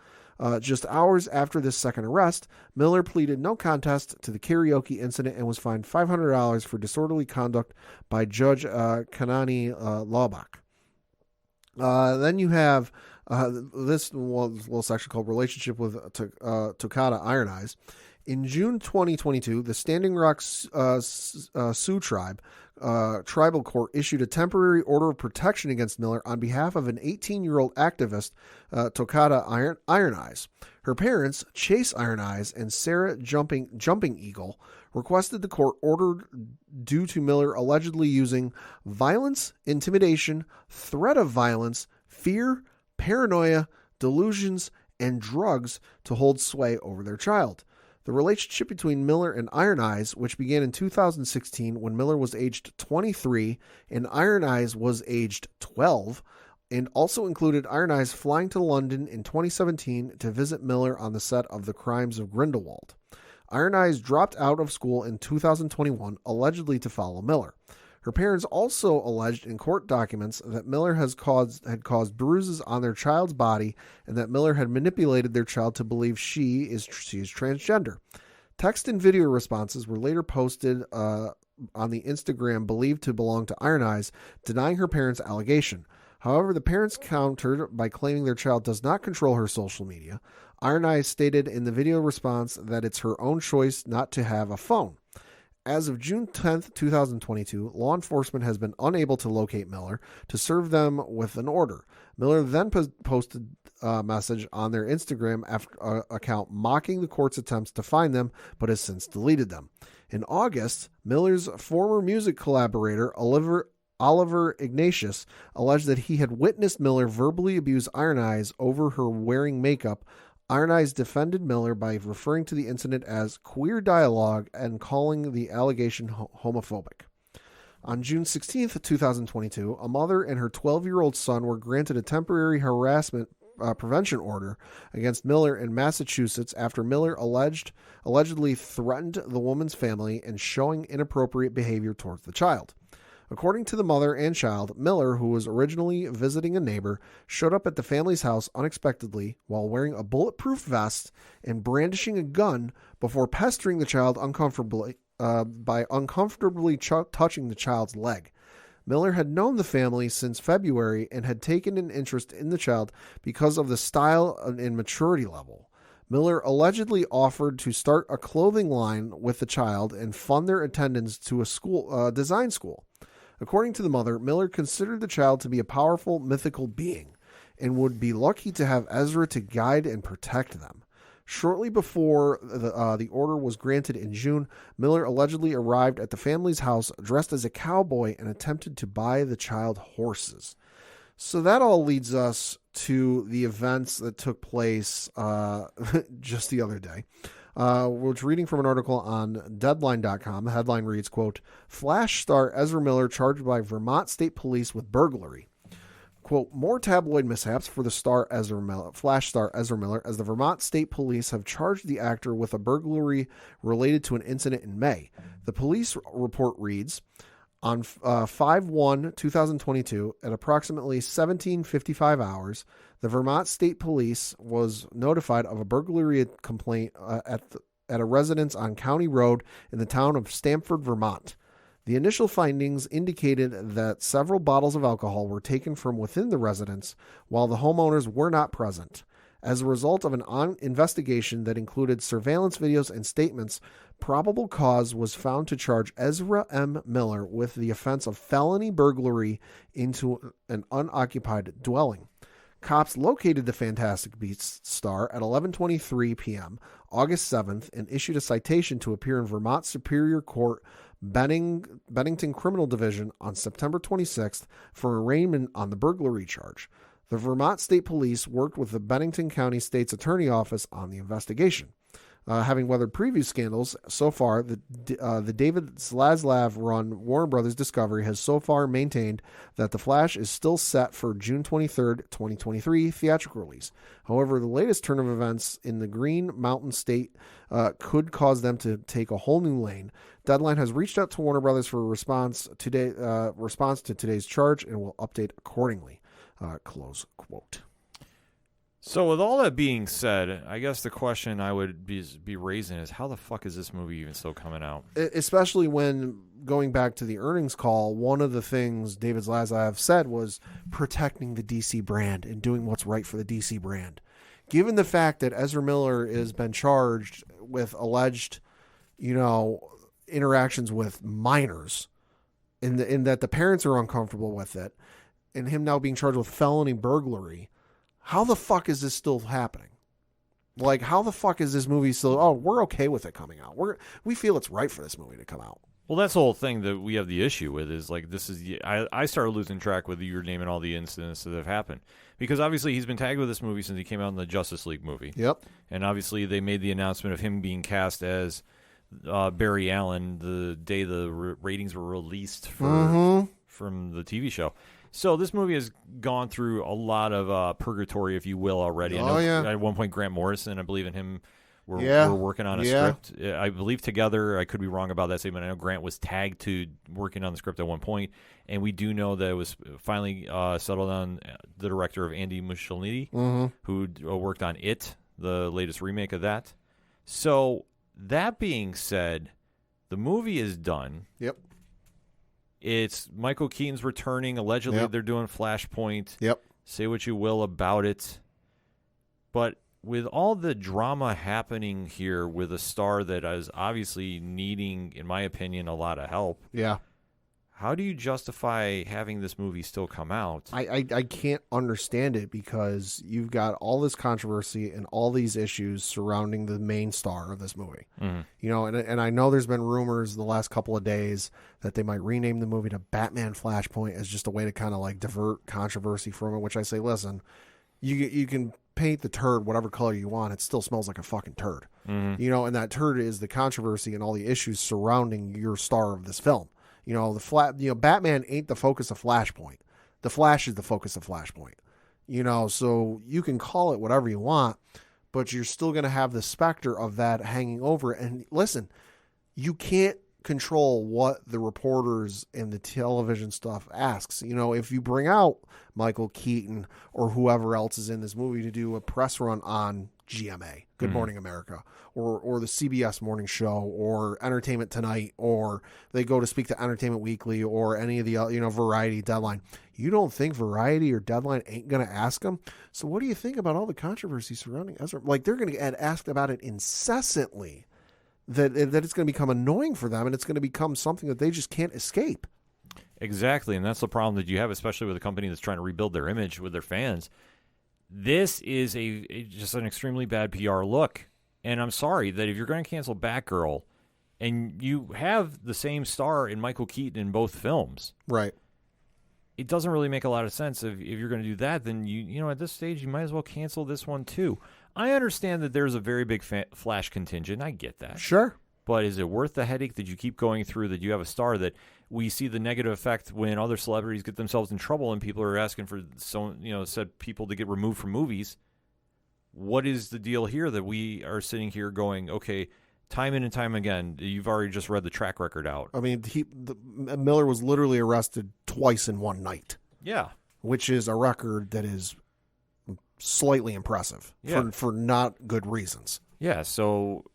Just hours after this second arrest, Miller pleaded no contest to the karaoke incident and was fined $500 for disorderly conduct by Judge Kanani Laubach. Then you have this little section called Relationship with Tokata Iron Eyes. In June 2022, the Standing Rock Sioux Tribe tribal court issued a temporary order of protection against Miller on behalf of an 18-year-old activist, Tokata Iron Eyes. Her parents, Chase Iron Eyes and Sarah Jumping Eagle, requested the court ordered due to Miller allegedly using violence, intimidation, threat of violence, fear, paranoia, delusions, and drugs to hold sway over their child. The relationship between Miller and Iron Eyes, which began in 2016 when Miller was aged 23 and Iron Eyes was aged 12, and also included Iron Eyes flying to London in 2017 to visit Miller on the set of The Crimes of Grindelwald. Iron Eyes dropped out of school in 2021, allegedly to follow Miller. Her parents also alleged in court documents that Miller had caused bruises on their child's body and that Miller had manipulated their child to believe she is transgender. Text and video responses were later posted on the Instagram believed to belong to Iron Eyes, denying her parents' allegation. However, the parents countered by claiming their child does not control her social media. Iron Eyes stated in the video response that it's her own choice not to have a phone. As of June 10th, 2022, law enforcement has been unable to locate Miller to serve them with an order. Miller then posted a message on their Instagram account mocking the court's attempts to find them, but has since deleted them. In August, Miller's former music collaborator, Oliver Ignatius, alleged that he had witnessed Miller verbally abuse Iron Eyes over her wearing makeup. Iron Eyes defended Miller by referring to the incident as queer dialogue and calling the allegation homophobic. On June 16, 2022, a mother and her 12-year-old son were granted a temporary harassment prevention order against Miller in Massachusetts after Miller allegedly threatened the woman's family and showing inappropriate behavior towards the child. According to the mother and child, Miller, who was originally visiting a neighbor, showed up at the family's house unexpectedly while wearing a bulletproof vest and brandishing a gun before pestering the child uncomfortably by uncomfortably touching the child's leg. Miller had known the family since February and had taken an interest in the child because of the style and maturity level. Miller allegedly offered to start a clothing line with the child and fund their attendance to a design school. According to the mother, Miller considered the child to be a powerful mythical being and would be lucky to have Ezra to guide and protect them. Shortly before the order was granted in June, Miller allegedly arrived at the family's house dressed as a cowboy and attempted to buy the child horses. So that all leads us to the events that took place just the other day. We're reading from an article on Deadline.com. The headline reads, quote, Flash star Ezra Miller charged by Vermont State Police with burglary. Quote, more tabloid mishaps for the Flash star Ezra Miller, as the Vermont State Police have charged the actor with a burglary related to an incident in May. The police report reads, on 5/1/2022, at approximately 17:55 hours, the Vermont State Police was notified of a burglary complaint at a residence on County Road in the town of Stamford, Vermont. The initial findings indicated that several bottles of alcohol were taken from within the residence while the homeowners were not present. As a result of an investigation that included surveillance videos and statements, probable cause was found to charge Ezra M. Miller with the offense of felony burglary into an unoccupied dwelling. Cops located the Fantastic Beasts star at 11:23 p.m. August 7th and issued a citation to appear in Vermont Superior Court Bennington Criminal Division on September 26th for arraignment on the burglary charge. The Vermont State Police worked with the Bennington County State's Attorney Office on the investigation. Having weathered previous scandals, so far, the David Zaslav-run Warner Brothers Discovery has so far maintained that The Flash is still set for June 23rd, 2023 theatrical release. However, the latest turn of events in the Green Mountain State could cause them to take a whole new lane. Deadline has reached out to Warner Brothers for a response to today's charge and will update accordingly. Close quote. So with all that being said, I guess the question I would be raising is how the fuck is this movie even still coming out? Especially when, going back to the earnings call, one of the things David Zaslav said was protecting the DC brand and doing what's right for the DC brand. Given the fact that Ezra Miller has been charged with alleged, interactions with minors, in that the parents are uncomfortable with it, and him now being charged with felony burglary, how the fuck is this still happening? Like, how the fuck is this movie still... Oh, we're okay with it coming out. We feel it's right for this movie to come out. Well, that's the whole thing that we have the issue with is, like, this is... I started losing track with your naming all the incidents that have happened. Because, obviously, he's been tagged with this movie since he came out in the Justice League movie. Yep. And, obviously, they made the announcement of him being cast as Barry Allen the day the ratings were released from the TV show. So this movie has gone through a lot of purgatory, if you will, already. At one point, Grant Morrison, I believe in him, were working on a script. I believe together. I could be wrong about that statement. I know Grant was tagged to working on the script at one point, and we do know that it was finally settled on the director of Andy Muschietti, who worked on It, the latest remake of that. So that being said, the movie is done. Yep. It's Michael Keaton's returning. Allegedly, they're doing Flashpoint. Yep. Say what you will about it. But with all the drama happening here with a star that is obviously needing, in my opinion, a lot of help. Yeah. How do you justify having this movie still come out? I can't understand it because you've got all this controversy and all these issues surrounding the main star of this movie. And I know there's been rumors the last couple of days that they might rename the movie to Batman Flashpoint as just a way to kind of like divert controversy from it, which I say, listen, you can paint the turd whatever color you want. It still smells like a fucking turd. And that turd is the controversy and all the issues surrounding your star of this film. Batman ain't the focus of Flashpoint. The Flash is the focus of Flashpoint. So you can call it whatever you want, but you're still going to have the specter of that hanging over. And listen, you can't control what the reporters and the television stuff asks. If you bring out Michael Keaton or whoever else is in this movie to do a press run on GMA, Good Morning America, or the CBS Morning Show, or Entertainment Tonight, or they go to speak to Entertainment Weekly, or any of the Variety, Deadline. You don't think Variety or Deadline ain't going to ask them? So what do you think about all the controversy surrounding Ezra? Like, they're going to get asked about it incessantly. That it's going to become annoying for them, and it's going to become something that they just can't escape. Exactly, and that's the problem that you have, especially with a company that's trying to rebuild their image with their fans. This is just an extremely bad PR look. And I'm sorry that if you're going to cancel Batgirl and you have the same star in Michael Keaton in both films, right? It doesn't really make a lot of sense. If you're going to do that, then you at this stage you might as well cancel this one too. I understand that there's a very big Flash contingent. I get that. Sure. But is it worth the headache that you keep going through that you have a star that we see the negative effect when other celebrities get themselves in trouble and people are asking for said people to get removed from movies? What is the deal here that we are sitting here going, okay, time in and time again, you've already just read the track record out. I mean, Miller was literally arrested twice in one night. Yeah. Which is a record that is slightly impressive for not good reasons. Yeah, so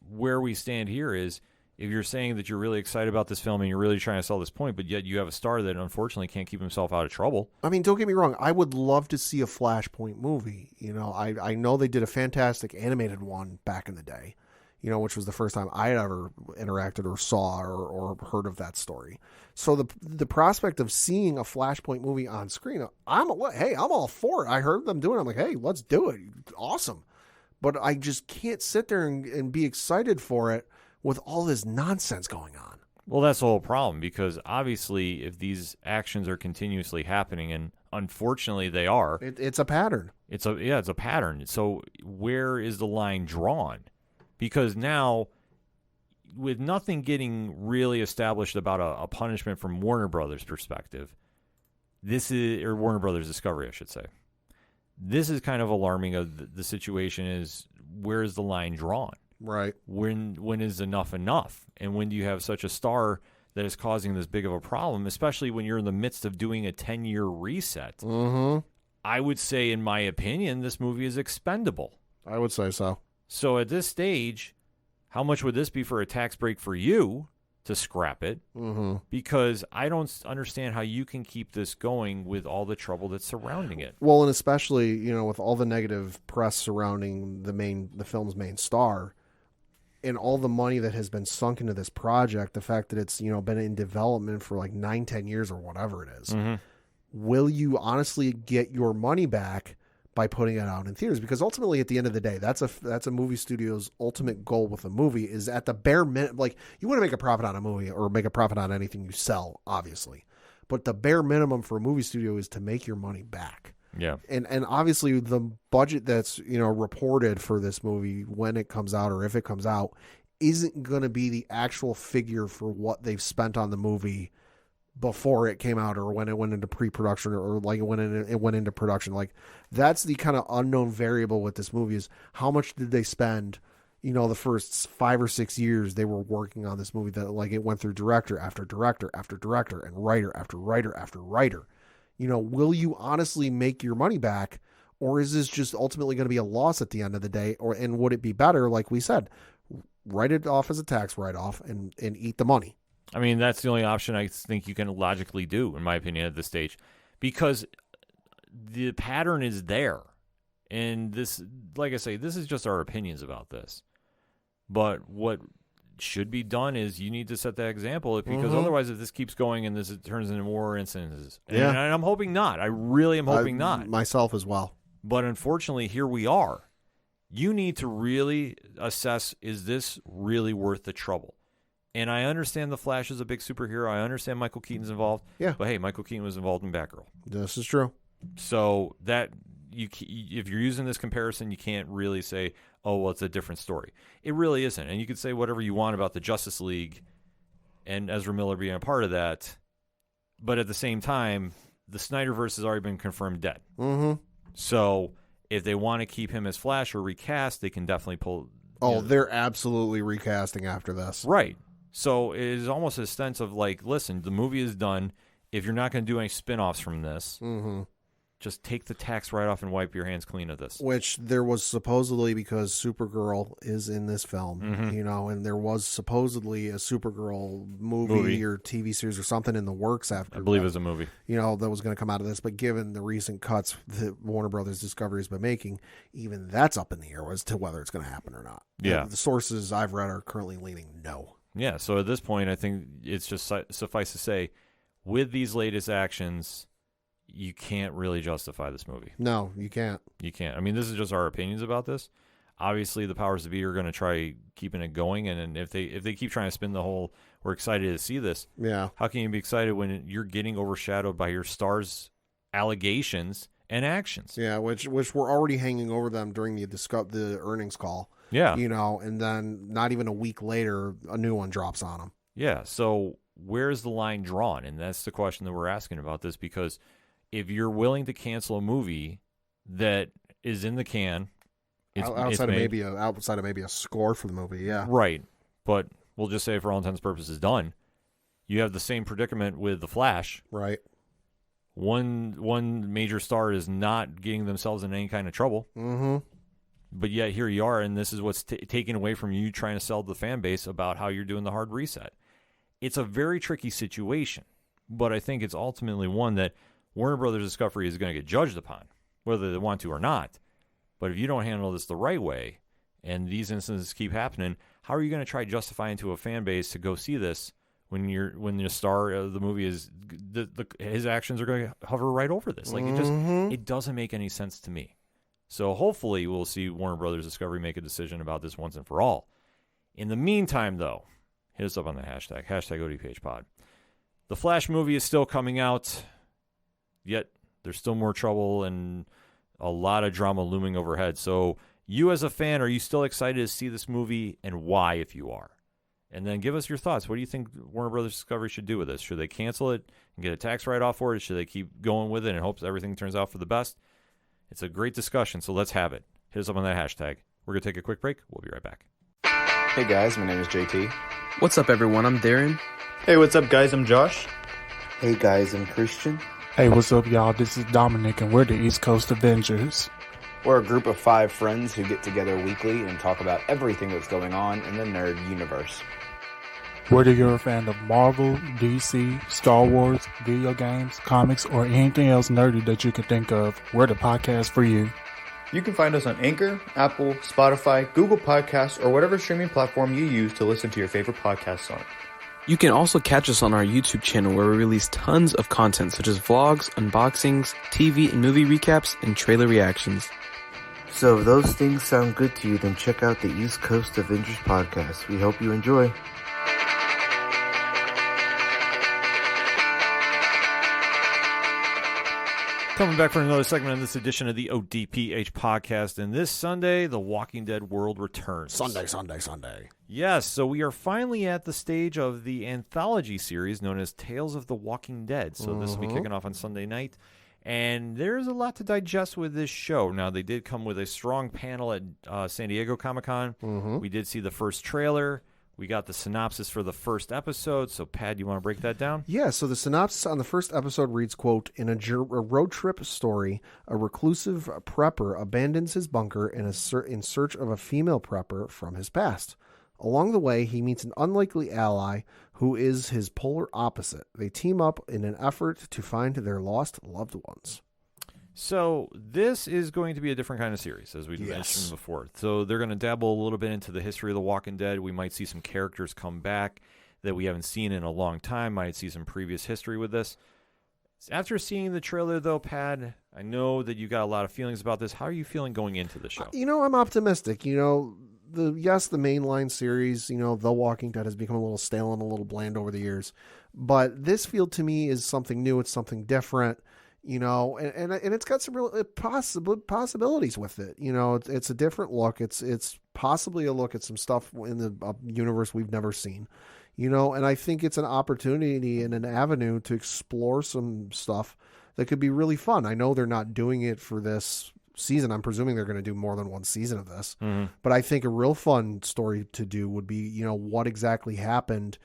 where we stand here is if you're saying that you're really excited about this film and you're really trying to sell this point, but yet you have a star that unfortunately can't keep himself out of trouble. I mean, don't get me wrong. I would love to see a Flashpoint movie. I know they did a fantastic animated one back in the day, which was the first time I had ever interacted or saw or heard of that story. So the prospect of seeing a Flashpoint movie on screen, I'm all for it. I heard them doing it. I'm like, hey, let's do it. Awesome. But I just can't sit there and be excited for it with all this nonsense going on. Well, that's the whole problem, because obviously if these actions are continuously happening, and unfortunately they are, It's a pattern. it's a pattern. So where is the line drawn? Because now, with nothing getting really established about a punishment from Warner Brothers' perspective, or Warner Brothers Discovery, I should say, this is kind of alarming. Of the situation is, where is the line drawn? Right. When is enough enough? And when do you have such a star that is causing this big of a problem, especially when you're in the midst of doing a 10-year reset? Mm-hmm. I would say, in my opinion, this movie is expendable. I would say so. So at this stage, how much would this be for a tax break for you to scrap it? Mm-hmm. Because I don't understand how you can keep this going with all the trouble that's surrounding it. Well, and especially, with all the negative press surrounding the film's main star, and all the money that has been sunk into this project, the fact that it's, been in development for like 9-10 years or whatever it is, will you honestly get your money back by putting it out in theaters? Because ultimately, at the end of the day, that's a movie studio's ultimate goal with a movie, is at the bare minimum. Like, you want to make a profit on a movie or make a profit on anything you sell, obviously, but the bare minimum for a movie studio is to make your money back. Yeah. And obviously the budget that's, reported for this movie when it comes out, or if it comes out, isn't going to be the actual figure for what they've spent on the movie before it came out, or when it went into pre-production, or like when it went into production. Like, that's the kind of unknown variable with this movie, is how much did they spend, the first 5 or 6 years they were working on this movie, that like it went through director after director after director and writer after writer after writer. Will you honestly make your money back, or is this just ultimately going to be a loss at the end of the day? And would it be better, like we said, write it off as a tax write-off and eat the money? I mean, that's the only option I think you can logically do, in my opinion, at this stage, because the pattern is there. And this, like I say, this is just our opinions about this. But what should be done is you need to set that example, because otherwise, if this keeps going and it turns into more instances, and I'm hoping not. I really am hoping not. Myself as well. But unfortunately, here we are. You need to really assess, is this really worth the trouble? And I understand The Flash is a big superhero. I understand Michael Keaton's involved. Yeah. But hey, Michael Keaton was involved in Batgirl. This is true. So that if you're using this comparison, you can't really say, oh, well, it's a different story. It really isn't. And you could say whatever you want about the Justice League and Ezra Miller being a part of that. But at the same time, the Snyderverse has already been confirmed dead. Mm-hmm. So if they want to keep him as Flash or recast, they can definitely pull. Oh, they're absolutely recasting after this. Right. So it is almost a sense of like, listen, the movie is done. If you're not going to do any spin-offs from this, just take the tax write-off and wipe your hands clean of this. Which there was supposedly, because Supergirl is in this film, and there was supposedly a Supergirl movie or TV series or something in the works after. I believe it was a movie. That was going to come out of this. But given the recent cuts that Warner Brothers Discovery has been making, even that's up in the air as to whether it's going to happen or not. Yeah. The sources I've read are currently leaning no. Yeah, so at this point, I think it's just suffice to say, with these latest actions, you can't really justify this movie. No, you can't. You can't. I mean, this is just our opinions about this. Obviously, the powers that be are going to try keeping it going, and if they keep trying to spin the whole, we're excited to see this. Yeah. How can you be excited when you're getting overshadowed by your star's allegations and actions? Yeah, which were already hanging over them during the earnings call. Yeah. And then not even a week later, a new one drops on them. Yeah, so where's the line drawn? And that's the question that we're asking about this, because if you're willing to cancel a movie that is in the can, outside of maybe a score for the movie, yeah. Right, but we'll just say for all intents and purposes done, you have the same predicament with The Flash. Right. One major star is not getting themselves in any kind of trouble. Mm-hmm. But yet here you are, and this is what's taken away from you trying to sell the fan base about how you're doing the hard reset. It's a very tricky situation, but I think it's ultimately one that Warner Brothers Discovery is going to get judged upon, whether they want to or not. But if you don't handle this the right way, and these instances keep happening, how are you going to try justifying to a fan base to go see this when the star of the movie is his actions are going to hover right over this? Like, it doesn't make any sense to me. So hopefully we'll see Warner Brothers Discovery make a decision about this once and for all. In the meantime, though, hit us up on the hashtag ODPH pod. The Flash movie is still coming out, yet there's still more trouble and a lot of drama looming overhead. So you as a fan, are you still excited to see this movie, and why if you are? And then give us your thoughts. What do you think Warner Brothers Discovery should do with this? Should they cancel it and get a tax write-off for it? Should they keep going with it and hope everything turns out for the best? It's a great discussion, so let's have it. Hit us up on that hashtag. We're going to take a quick break. We'll be right back. Hey guys, my name is JT. What's up, everyone? I'm Darren. Hey, what's up guys? I'm Josh. Hey guys, I'm Christian. Hey, what's up, y'all? This is Dominic, and we're the East Coast Avengers. We're a group of 5 friends who get together weekly and talk about everything that's going on in the nerd universe. Whether you're a fan of Marvel, DC, Star Wars, video games, comics, or anything else nerdy that you can think of, we're the podcast for you. You can find us on Anchor, Apple, Spotify, Google Podcasts, or whatever streaming platform you use to listen to your favorite podcasts on. You can also catch us on our YouTube channel where we release tons of content such as vlogs, unboxings, TV and movie recaps, and trailer reactions. So if those things sound good to you, then check out the East Coast Avengers podcast. We hope you enjoy. Coming back for another segment on this edition of the ODPH podcast. And this Sunday, The Walking Dead World returns. Sunday. Yes, so we are finally at the stage of the anthology series known as Tales of the Walking Dead. So this will be kicking off on Sunday night. And there's a lot to digest with this show. Now, they did come with a strong panel at San Diego Comic-Con. We did see the first trailer. We got the synopsis for the first episode. So, Pat, you want to break that down? Yeah, so the synopsis on the first episode reads, quote, in a road trip story, a reclusive prepper abandons his bunker in search of a female prepper from his past. Along the way, he meets an unlikely ally who is his polar opposite. They team up in an effort to find their lost loved ones. So this is going to be a different kind of series, as we mentioned before. So they're going to dabble a little bit into the history of The Walking Dead. We might see some characters come back that we haven't seen in a long time. Might see some previous history with this. After seeing the trailer, though, Pat, I know that you got a lot of feelings about this. How are you feeling going into the show? I'm optimistic. The mainline series, The Walking Dead has become a little stale and a little bland over the years. But this field to me is something new. It's something different. And it's got some real possibilities with it. It's a different look. It's possibly a look at some stuff in the universe we've never seen. And I think it's an opportunity and an avenue to explore some stuff that could be really fun. I know they're not doing it for this season. I'm presuming they're going to do more than one season of this. But I think a real fun story to do would be, what exactly happened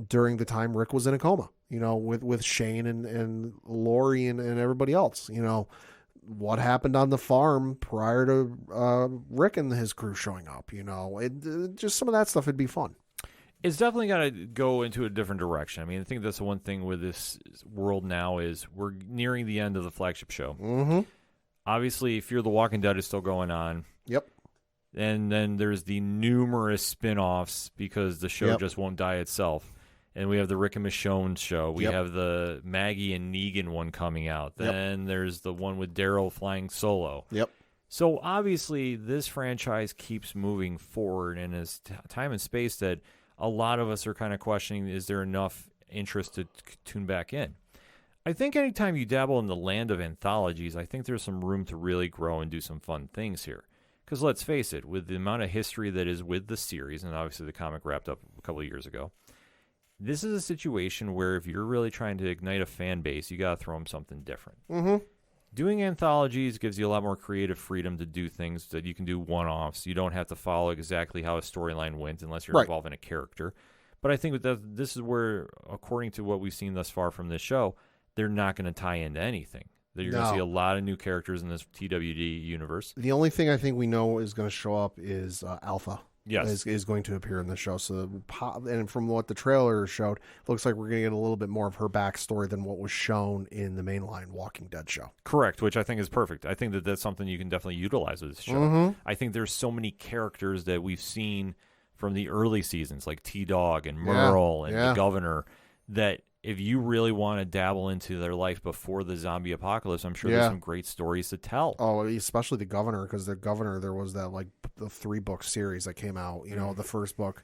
during the time Rick was in a coma, with Shane and Lori and everybody else. What happened on the farm prior to Rick and his crew showing up. Just some of that stuff would be fun. It's definitely got to go into a different direction. I mean, I think that's the one thing with this world now is we're nearing the end of the flagship show. Obviously, Fear the Walking Dead is still going on. Yep. And then there's the numerous spin-offs because the show just won't die itself. And we have the Rick and Michonne show. We have the Maggie and Negan one coming out. Then there's the one with Daryl flying solo. So obviously, this franchise keeps moving forward, and it's time and space that a lot of us are kind of questioning, is there enough interest to tune back in? I think anytime you dabble in the land of anthologies, I think there's some room to really grow and do some fun things here. Because let's face it, with the amount of history that is with the series, and obviously the comic wrapped up a couple of years ago, this is a situation where if you're really trying to ignite a fan base, you got to throw them something different. Doing anthologies gives you a lot more creative freedom to do things that you can do one-offs. You don't have to follow exactly how a storyline went unless you're involved in a character. But I think that this is where, according to what we've seen thus far from this show, they're not going to tie into anything. You're going to see a lot of new characters in this TWD universe. The only thing I think we know is going to show up is Alpha. Yes. Is going to appear in the show. So, and from what the trailer showed, it looks like we're going to get a little bit more of her backstory than what was shown in the mainline Walking Dead show. Correct, which I think is perfect. I think that that's something you can definitely utilize with this show. I think there's so many characters that we've seen from the early seasons, like T-Dog and Merle and the Governor, that if you really want to dabble into their life before the zombie apocalypse, I'm sure there's some great stories to tell. Oh, especially the Governor, because the Governor, there was that the 3-book series that came out. The first book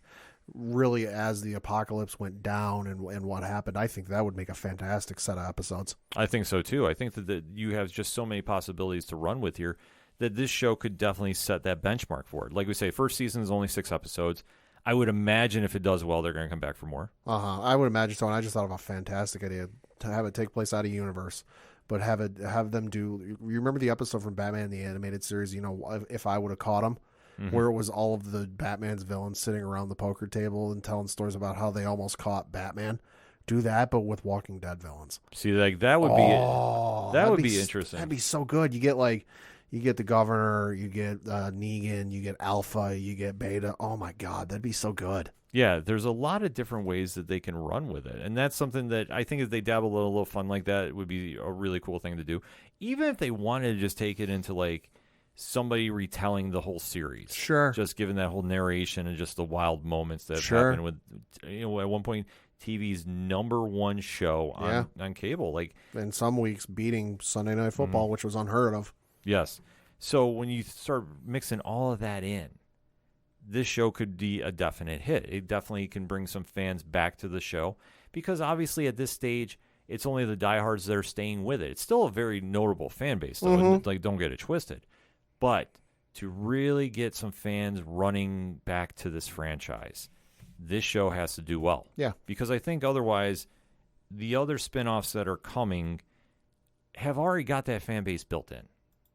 really as the apocalypse went down and what happened, I think that would make a fantastic set of episodes. I think so too. I think that you have just so many possibilities to run with here that this show could definitely set that benchmark for it. Like we say, first season is only 6 episodes. I would imagine if it does well, they're going to come back for more. I would imagine so, and I just thought of a fantastic idea to have it take place out of universe, but have them do. You remember the episode from Batman the Animated Series? You know, If I Would Have Caught Him, where it was all of the Batman's villains sitting around the poker table and telling stories about how they almost caught Batman. Do that, but with Walking Dead villains. See, like that would be interesting. That'd be so good. You get the governor, you get Negan, you get Alpha, you get Beta. Oh my God, that'd be so good. Yeah, there's a lot of different ways that they can run with it. And that's something that I think if they dabble a little fun like that, it would be a really cool thing to do. Even if they wanted to just take it into like somebody retelling the whole series. Sure. Just giving that whole narration and just the wild moments that happened with, at one point, TV's #1 show on cable. Like, and some weeks beating Sunday Night Football, which was unheard of. Yes. So when you start mixing all of that in, this show could be a definite hit. It definitely can bring some fans back to the show because obviously at this stage, it's only the diehards that are staying with it. It's still a very notable fan base, though. And, like, don't get it twisted. But to really get some fans running back to this franchise, this show has to do well. Yeah. Because I think otherwise, the other spinoffs that are coming have already got that fan base built in.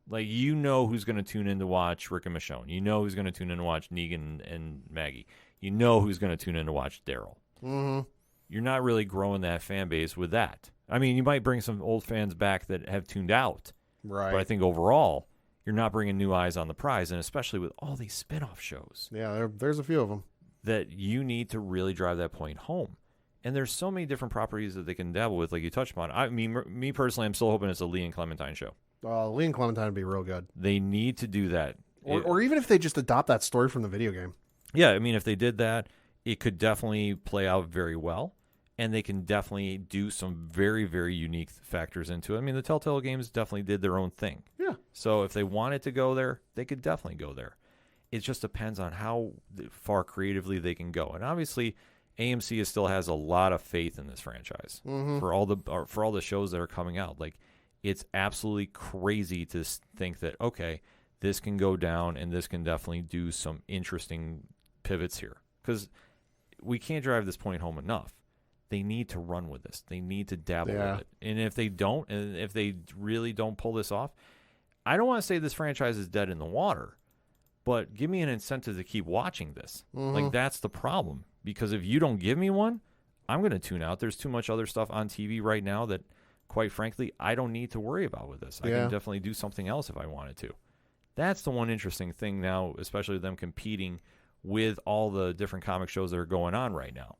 Like, you know who's going to tune in to watch Rick and Michonne. You know who's going to tune in to watch Negan and Maggie. You know who's going to tune in to watch Daryl. Mm-hmm. You're not really growing that fan base with that. I mean, you might bring some old fans back that have tuned out. Right. But I think overall, you're not bringing new eyes on the prize, and especially with all these spinoff shows. Yeah, there's a few of them. That you need to really drive that point home. And there's so many different properties that they can dabble with, like you touched upon. I mean, me personally, I'm still hoping it's a Lee and Clementine show. Lee and Clementine would be real good. They need to do that. Or even if they just adopt that story from the video game. Yeah, I mean, if they did that, it could definitely play out very well. And they can definitely do some very, very unique factors into it. I mean, the Telltale games definitely did their own thing. Yeah. So if they wanted to go there, they could definitely go there. It just depends on how far creatively they can go. And obviously, AMC still has a lot of faith in this franchise for all the shows that are coming out. Like, it's absolutely crazy to think that, okay, this can go down and this can definitely do some interesting pivots here. Because we can't drive this point home enough. They need to run with this. They need to dabble with it. And if they don't, and if they really don't pull this off, I don't want to say this franchise is dead in the water, but give me an incentive to keep watching this. Like, that's the problem. Because if you don't give me one, I'm going to tune out. There's too much other stuff on TV right now that, quite frankly, I don't need to worry about with this. I can definitely do something else if I wanted to. That's the one interesting thing now, especially them competing with all the different comic shows that are going on right now.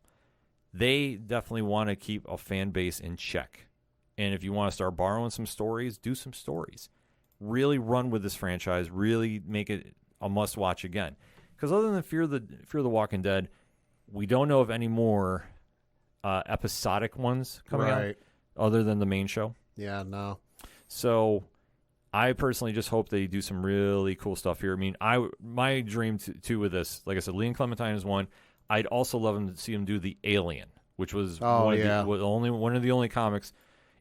They definitely want to keep a fan base in check. And if you want to start borrowing some stories, do some stories. Really run with this franchise. Really make it a must-watch again. Because other than Fear the Walking Dead, we don't know of any more episodic ones coming out other than the main show. Yeah, no. So I personally just hope they do some really cool stuff here. I mean, my dream too with this, like I said, Lee and Clementine is one. I'd also love them to see them do the Alien, which was one of the only comics,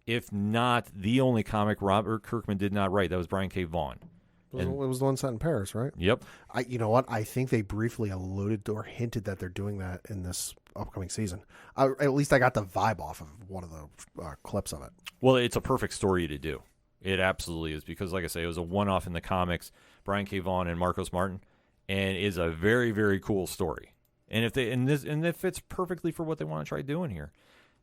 if not the only comic Robert Kirkman did not write. That was Brian K. Vaughan. It was the one set in Paris, right? Yep. You know what? I think they briefly alluded or hinted that they're doing that in this upcoming season. At least I got the vibe off of one of the clips of it. Well, it's a perfect story to do. It absolutely is because, like I say, it was a one-off in the comics, Brian K. Vaughan and Marcos Martin, and is a very, very cool story. And it fits perfectly for what they want to try doing here.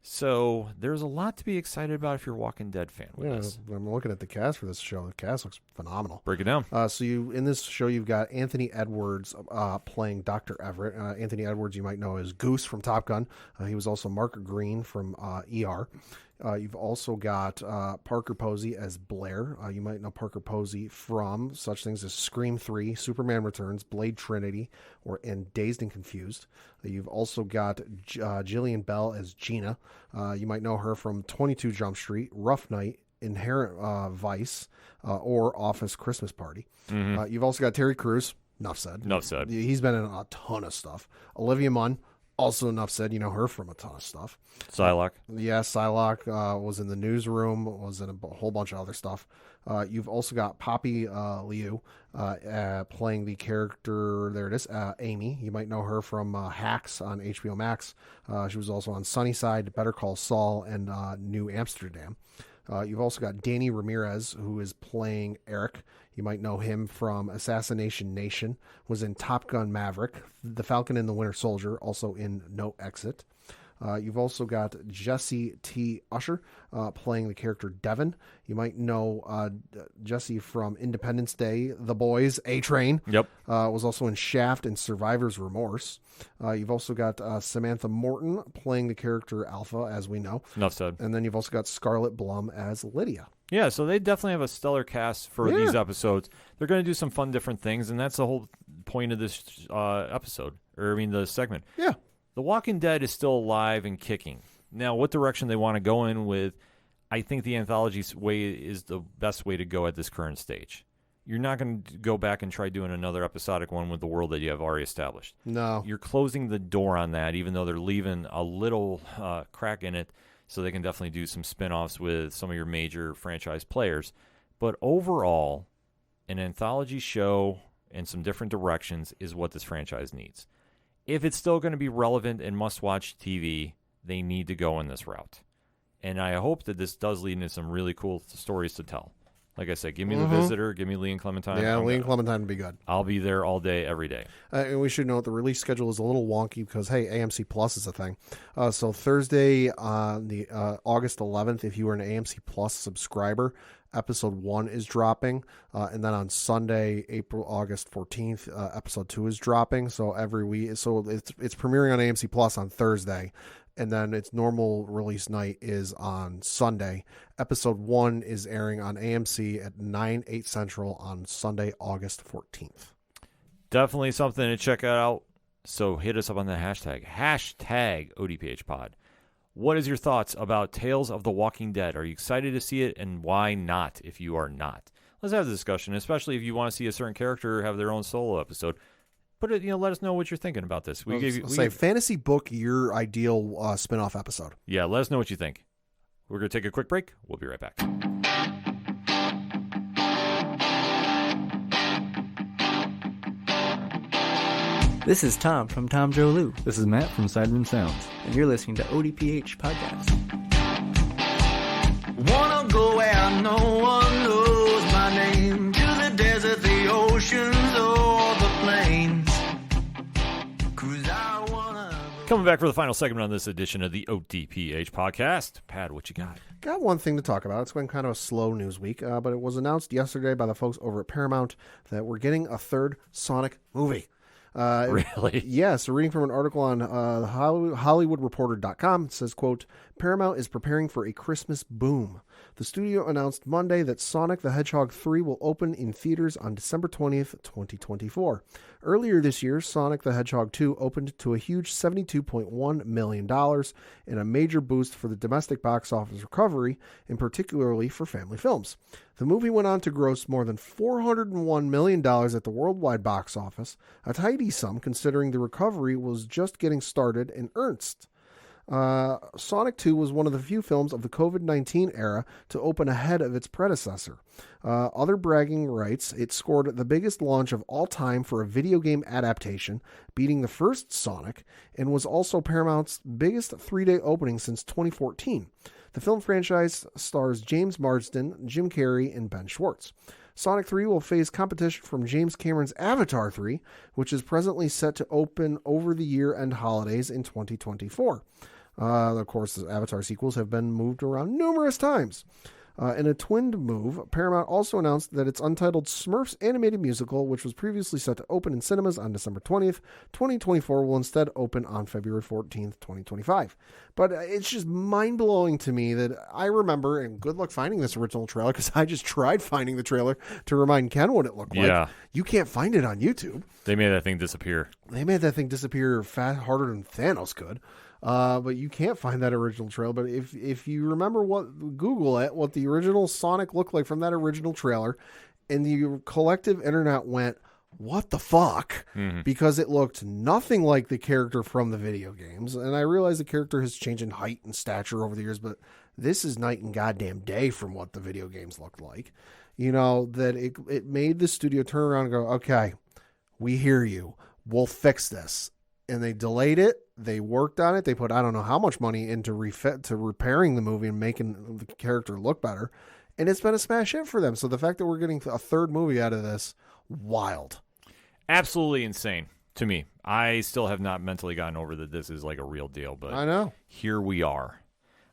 So there's a lot to be excited about if you're a Walking Dead fan with this. I'm looking at the cast for this show. The cast looks phenomenal. Break it down. So in this show, you've got Anthony Edwards playing Dr. Everett. Anthony Edwards, you might know as Goose from Top Gun. He was also Mark Green from ER. You've also got Parker Posey as Blair. You might know Parker Posey from such things as Scream 3, Superman Returns, Blade Trinity, and Dazed and Confused. You've also got Jillian Bell as Gina. You might know her from 22 Jump Street, Rough Night, Inherent Vice, or Office Christmas Party. You've also got Terry Crews. Enough said. Enough said. He's been in a ton of stuff. Olivia Munn, Also, enough said, you know her from a ton of stuff. Psylocke. Yeah, Psylocke was in the newsroom, was in a whole bunch of other stuff. You've also got Poppy Liu playing the character, there it is, Amy. You might know her from Hacks on HBO Max. She was also on Sunnyside, Better Call Saul, and New Amsterdam. You've also got Danny Ramirez, who is playing Eric. You might know him from Assassination Nation, was in Top Gun Maverick, The Falcon and the Winter Soldier, also in No Exit. You've also got Jesse T. Usher playing the character Devin. You might know Jesse from Independence Day, The Boys, A-Train. Yep. Was also in Shaft and Survivor's Remorse. You've also got Samantha Morton playing the character Alpha, as we know. Enough said. And then you've also got Scarlett Blum as Lydia. Yeah, so they definitely have a stellar cast for these episodes. They're going to do some fun, different things, and that's the whole point of this the segment. Yeah. The Walking Dead is still alive and kicking. Now, what direction they want to go in with, I think the anthology's way is the best way to go at this current stage. You're not going to go back and try doing another episodic one with the world that you have already established. No. You're closing the door on that, even though they're leaving a little crack in it, so they can definitely do some spin-offs with some of your major franchise players. But overall, an anthology show and some different directions is what this franchise needs. If it's still going to be relevant and must-watch TV, they need to go in this route. And I hope that this does lead into some really cool stories to tell. Like I said, give me The Visitor, give me Lee and Clementine. Yeah, Lee and Clementine would be good. I'll be there all day, every day. And we should note the release schedule is a little wonky because, hey, AMC Plus is a thing. So Thursday, on the August 11th, if you were an AMC Plus subscriber, episode 1 is dropping. And then on Sunday, August 14th, episode 2 is dropping. So every week, so it's premiering on AMC Plus on Thursday. And then its normal release night is on Sunday. Episode 1 is airing on AMC at 8 Central on Sunday, August 14th. Definitely something to check out. So hit us up on the hashtag ODPHpod. What is your thoughts about Tales of the Walking Dead? Are you excited to see it, and why not if you are not? Let's have the discussion, especially if you want to see a certain character have their own solo episode. Put it, let us know what you're thinking about this. Fantasy book your ideal spin-off episode. Yeah, let us know what you think. We're going to take a quick break. We'll be right back. This is Tom from Tom Joe Lou. This is Matt from Sideroom Sounds. And you're listening to ODPH Podcast. Wanna go where no one knows my name, to the desert, the oceans, or the plains. Coming back for the final segment on this edition of the ODPH Podcast. Pat, what you got? Got one thing to talk about. It's been kind of a slow news week, but it was announced yesterday by the folks over at Paramount that we're getting a third Sonic movie. Really? Yeah, so reading from an article on HollywoodReporter.com, it says, quote, Paramount is preparing for a Christmas boom. The studio announced Monday that Sonic the Hedgehog 3 will open in theaters on December 20th, 2024. Earlier this year, Sonic the Hedgehog 2 opened to a huge $72.1 million and a major boost for the domestic box office recovery, and particularly for family films. The movie went on to gross more than $401 million at the worldwide box office, a tidy sum considering the recovery was just getting started in earnest. Sonic 2 was one of the few films of the COVID-19 era to open ahead of its predecessor. Other bragging rights, it scored the biggest launch of all time for a video game adaptation, beating the first Sonic, and was also Paramount's biggest 3-day opening since 2014. The film franchise stars James Marsden, Jim Carrey, and Ben Schwartz. Sonic 3 will face competition from James Cameron's Avatar 3, which is presently set to open over the year-end holidays in 2024. Of course, the Avatar sequels have been moved around numerous times. In a twinned move, Paramount also announced that its untitled Smurfs animated musical, which was previously set to open in cinemas on December 20th, 2024, will instead open on February 14th, 2025. But it's just mind-blowing to me that I remember, and good luck finding this original trailer, because I just tried finding the trailer to remind Ken what it looked like. Yeah. You can't find it on YouTube. They made that thing disappear. They made that thing disappear harder than Thanos could. But you can't find that original trailer. But if you remember Google what the original Sonic looked like from that original trailer, and the collective internet went, what the fuck? Mm-hmm. Because it looked nothing like the character from the video games. And I realize the character has changed in height and stature over the years, but this is night and goddamn day from what the video games looked like. You know, that it made the studio turn around and go, okay, we hear you. We'll fix this. And they delayed it. They worked on it. They put I don't know how much money into repairing the movie and making the character look better. And it's been a smash hit for them. So the fact that we're getting a third movie out of this, wild. Absolutely insane to me. I still have not mentally gotten over that this is like a real deal, but I know. Here we are.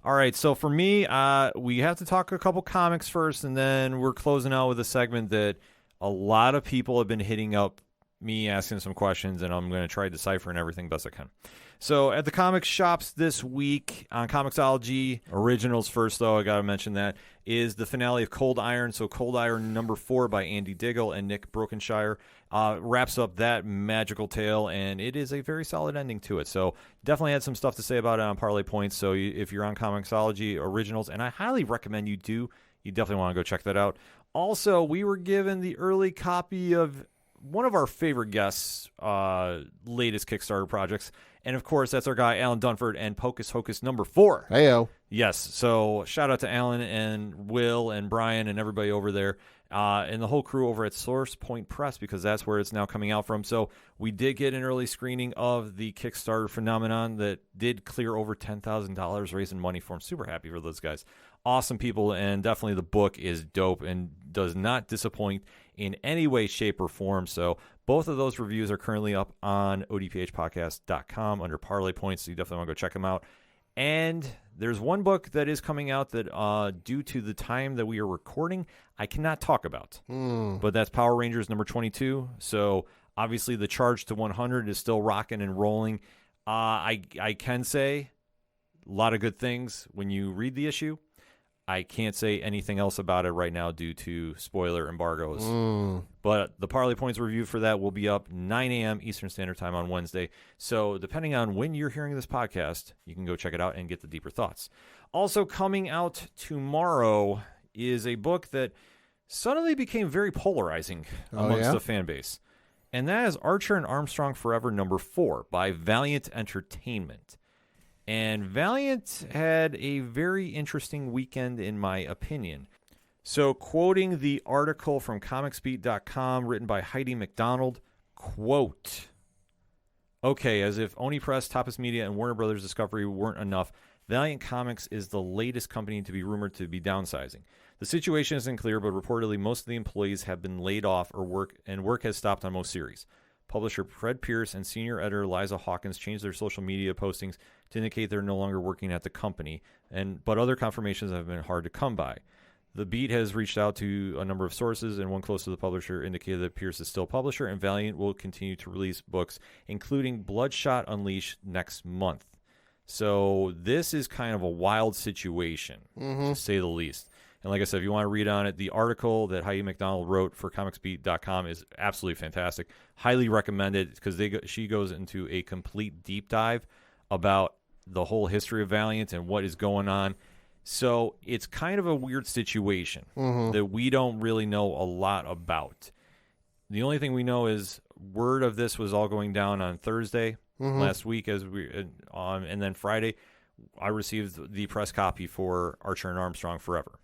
All right, so for me, we have to talk a couple comics first, and then we're closing out with a segment that a lot of people have been hitting up me asking some questions, and I'm going to try to decipher and everything best I can. So at the comic shops this week on Comixology, originals first, though, I got to mention that, is the finale of Cold Iron. So Cold Iron number 4 by Andy Diggle and Nick Brokenshire wraps up that magical tale, and it is a very solid ending to it. So definitely had some stuff to say about it on Parlay Points. So if you're on Comixology originals, and I highly recommend you do, you definitely want to go check that out. Also, we were given the early copy of one of our favorite guests' latest Kickstarter projects. And, of course, that's our guy, Alan Dunford, and Pocus Hocus number 4. Heyo. Yes, so shout out to Alan and Will and Brian and everybody over there and the whole crew over at Source Point Press, because that's where it's now coming out from. So we did get an early screening of the Kickstarter phenomenon that did clear over $10,000, raising money for them. Super happy for those guys. Awesome people, and definitely the book is dope and does not disappoint in any way, shape, or form. So both of those reviews are currently up on odphpodcast.com under Parlay Points, so you definitely want to go check them out. And there's one book that is coming out that, due to the time that we are recording, I cannot talk about. But that's Power Rangers number 22. So obviously the charge to 100 is still rocking and rolling. I can say a lot of good things when you read the issue. I can't say anything else about it right now due to spoiler embargoes. But the Parlay Points review for that will be up 9 a.m. Eastern Standard Time on Wednesday. So depending on when you're hearing this podcast, you can go check it out and get the deeper thoughts. Also coming out tomorrow is a book that suddenly became very polarizing amongst the fan base. And that is Archer and Armstrong Forever number 4 by Valiant Entertainment. And Valiant had a very interesting weekend, in my opinion. So, quoting the article from comicsbeat.com written by Heidi McDonald, quote, okay, as if Oni Press, Tapas Media, and Warner Brothers Discovery weren't enough, Valiant Comics is the latest company to be rumored to be downsizing. The situation isn't clear, but reportedly most of the employees have been laid off or work has stopped on most series. Publisher Fred Pierce and senior editor Liza Hawkins changed their social media postings to indicate they're no longer working at the company, but other confirmations have been hard to come by. The Beat has reached out to a number of sources, and one close to the publisher indicated that Pierce is still publisher, and Valiant will continue to release books, including Bloodshot Unleashed next month. So this is kind of a wild situation, to say the least. And like I said, if you want to read on it, the article that Heidi McDonald wrote for comicsbeat.com is absolutely fantastic. Highly recommend it because she goes into a complete deep dive about the whole history of Valiant and what is going on. So it's kind of a weird situation that we don't really know a lot about. The only thing we know is word of this was all going down on Thursday last week, and then Friday I received the press copy for Archer and Armstrong Forever.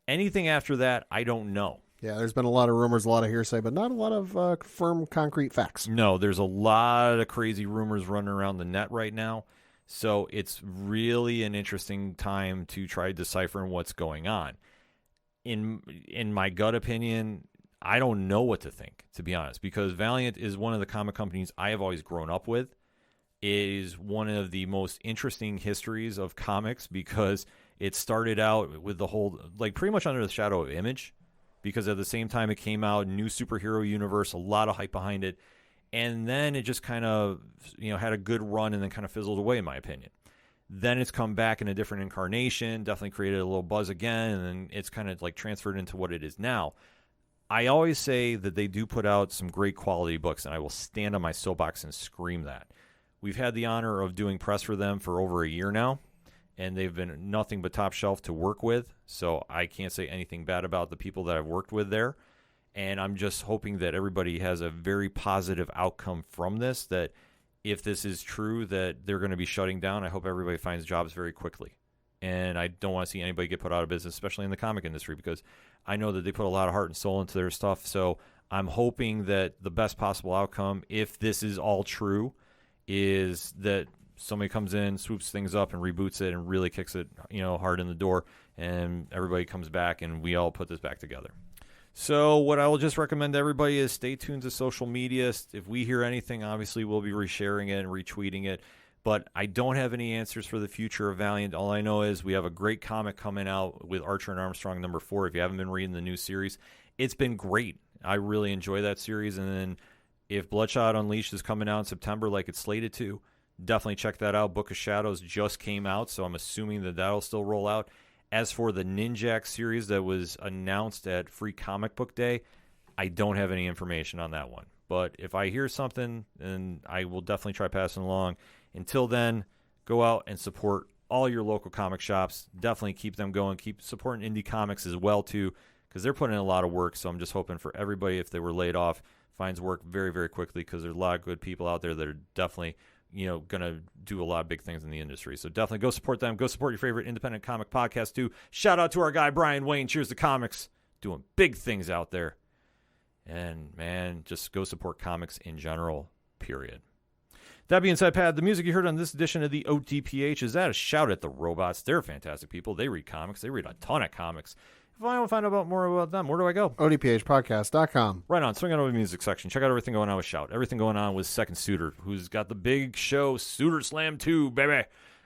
Anything after that, I don't know. Yeah, there's been a lot of rumors, a lot of hearsay, but not a lot of firm, concrete facts. No, there's a lot of crazy rumors running around the net right now. So it's really an interesting time to try to decipher what's going on. In my gut opinion, I don't know what to think, to be honest, because Valiant is one of the comic companies I have always grown up with. It is one of the most interesting histories of comics because it started out with the whole, like pretty much under the shadow of Image, because at the same time it came out, new superhero universe, a lot of hype behind it. And then it just kind of, had a good run and then kind of fizzled away, in my opinion. Then it's come back in a different incarnation, definitely created a little buzz again, and then it's kind of like transferred into what it is now. I always say that they do put out some great quality books, and I will stand on my soapbox and scream that. We've had the honor of doing press for them for over a year now, and they've been nothing but top shelf to work with, so I can't say anything bad about the people that I've worked with there. And I'm just hoping that everybody has a very positive outcome from this, that if this is true, that they're going to be shutting down, I hope everybody finds jobs very quickly. And I don't want to see anybody get put out of business, especially in the comic industry, because I know that they put a lot of heart and soul into their stuff. So I'm hoping that the best possible outcome, if this is all true, is that somebody comes in, swoops things up, and reboots it and really kicks it, hard in the door, and everybody comes back, and we all put this back together. So what I will just recommend to everybody is stay tuned to social media. If we hear anything, obviously we'll be resharing it and retweeting it. But I don't have any answers for the future of Valiant. All I know is we have a great comic coming out with Archer and Armstrong #4. If you haven't been reading the new series, it's been great. I really enjoy that series. And then if Bloodshot Unleashed is coming out in September like it's slated to, definitely check that out. Book of Shadows just came out, so I'm assuming that that'll still roll out. As for the Ninjak series that was announced at Free Comic Book Day, I don't have any information on that one. But if I hear something, then I will definitely try passing along. Until then, go out and support all your local comic shops. Definitely keep them going. Keep supporting indie comics as well, too, because they're putting in a lot of work. So I'm just hoping for everybody, if they were laid off, finds work very, very quickly, because there's a lot of good people out there that are definitely going to do a lot of big things in the industry. So definitely go support them. Go support your favorite independent comic podcast, too. Shout out to our guy, Brian Wayne. Cheers to comics. Doing big things out there. And, man, just go support comics in general, period. That being said, Pat, the music you heard on this edition of the ODPH is that a shout at the robots. They're fantastic people. They read comics. They read a ton of comics. If I want to find out more about them, where do I go? ODPHpodcast.com. Right on. Swing on over to the music section. Check out everything going on with Shout. Everything going on with Second Suitor, who's got the big show, Suitor Slam 2, baby,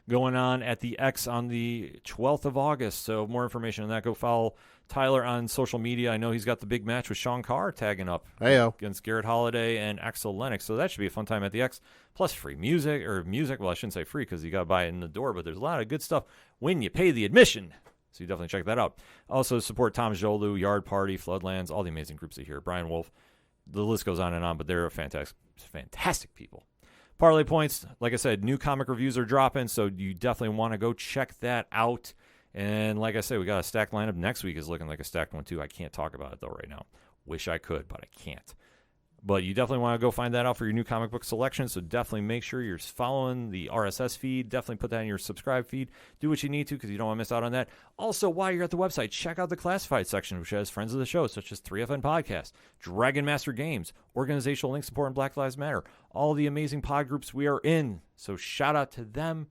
going on at the X on the 12th of August. So more information on that, go follow Tyler on social media. I know he's got the big match with Sean Carr tagging up against Garrett Holiday and Axel Lennox. So that should be a fun time at the X. Plus free music. Well, I shouldn't say free because you got to buy it in the door, but there's a lot of good stuff when you pay the admission. So you definitely check that out. Also support Tom Jolu, Yard Party, Floodlands, all the amazing groups that here. Brian Wolf. The list goes on and on, but they're fantastic people. Parlay Points, like I said, new comic reviews are dropping, so you definitely want to go check that out. And like I said, we got a stacked lineup. Next week is looking like a stacked one, too. I can't talk about it, though, right now. Wish I could, but I can't. But you definitely want to go find that out for your new comic book selection, so definitely make sure you're following the RSS feed. Definitely put that in your subscribe feed. Do what you need to because you don't want to miss out on that. Also, while you're at the website, check out the classified section, which has friends of the show, such as 3FN Podcast, Dragon Master Games, Organizational Link Support, and Black Lives Matter. All the amazing pod groups we are in, so shout out to them.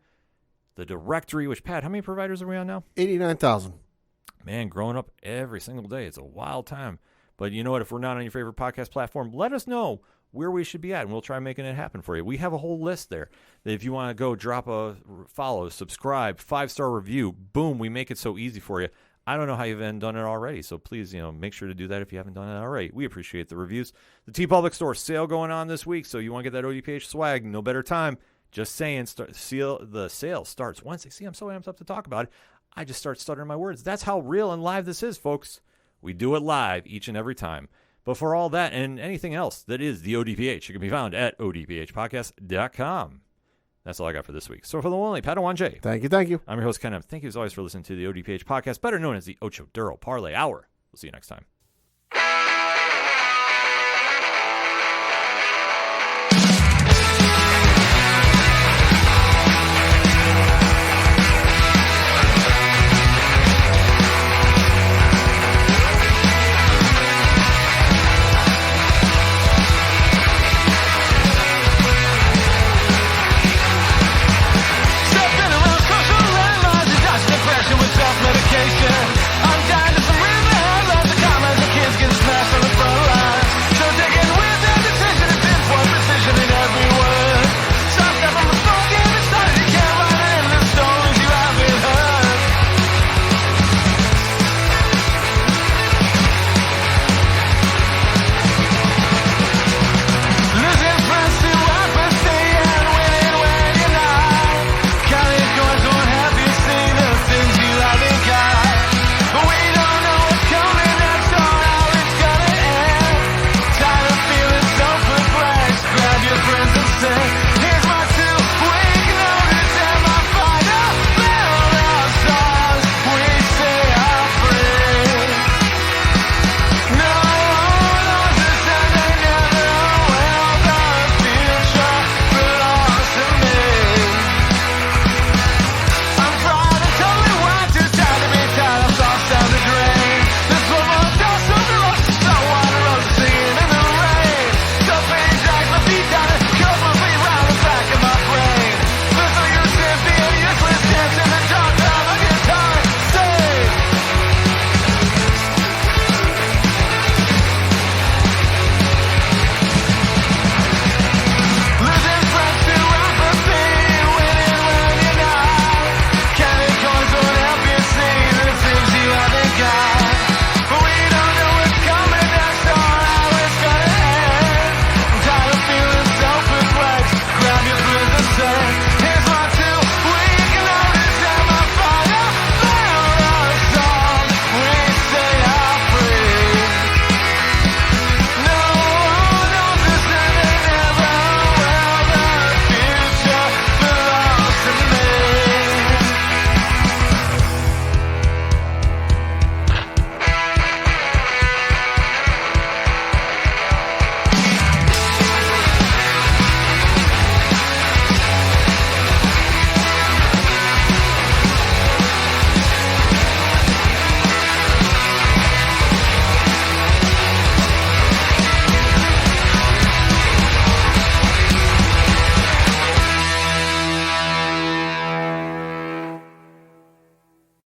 The directory, which, Pat, how many providers are we on now? 89,000. Man, growing up every single day. It's a wild time. But you know what? If we're not on your favorite podcast platform, let us know where we should be at, and we'll try making it happen for you. We have a whole list there that if you want to go drop a follow, subscribe, 5-star review, boom, we make it so easy for you. I don't know how you haven't done it already, so please, make sure to do that if you haven't done it already. We appreciate the reviews. The TeePublic Store sale going on this week, so you want to get that ODPH swag, no better time. Just saying, the sale starts Wednesday. See, I'm so amped up to talk about it. I just start stuttering my words. That's how real and live this is, folks. We do it live each and every time. But for all that and anything else that is the ODPH, it can be found at odphpodcast.com. That's all I got for this week. So for the one only, Padawan J. Thank you. I'm your host, Ken M. Thank you as always for listening to the ODPH podcast, better known as the Ocho Duro Parlay Hour. We'll see you next time.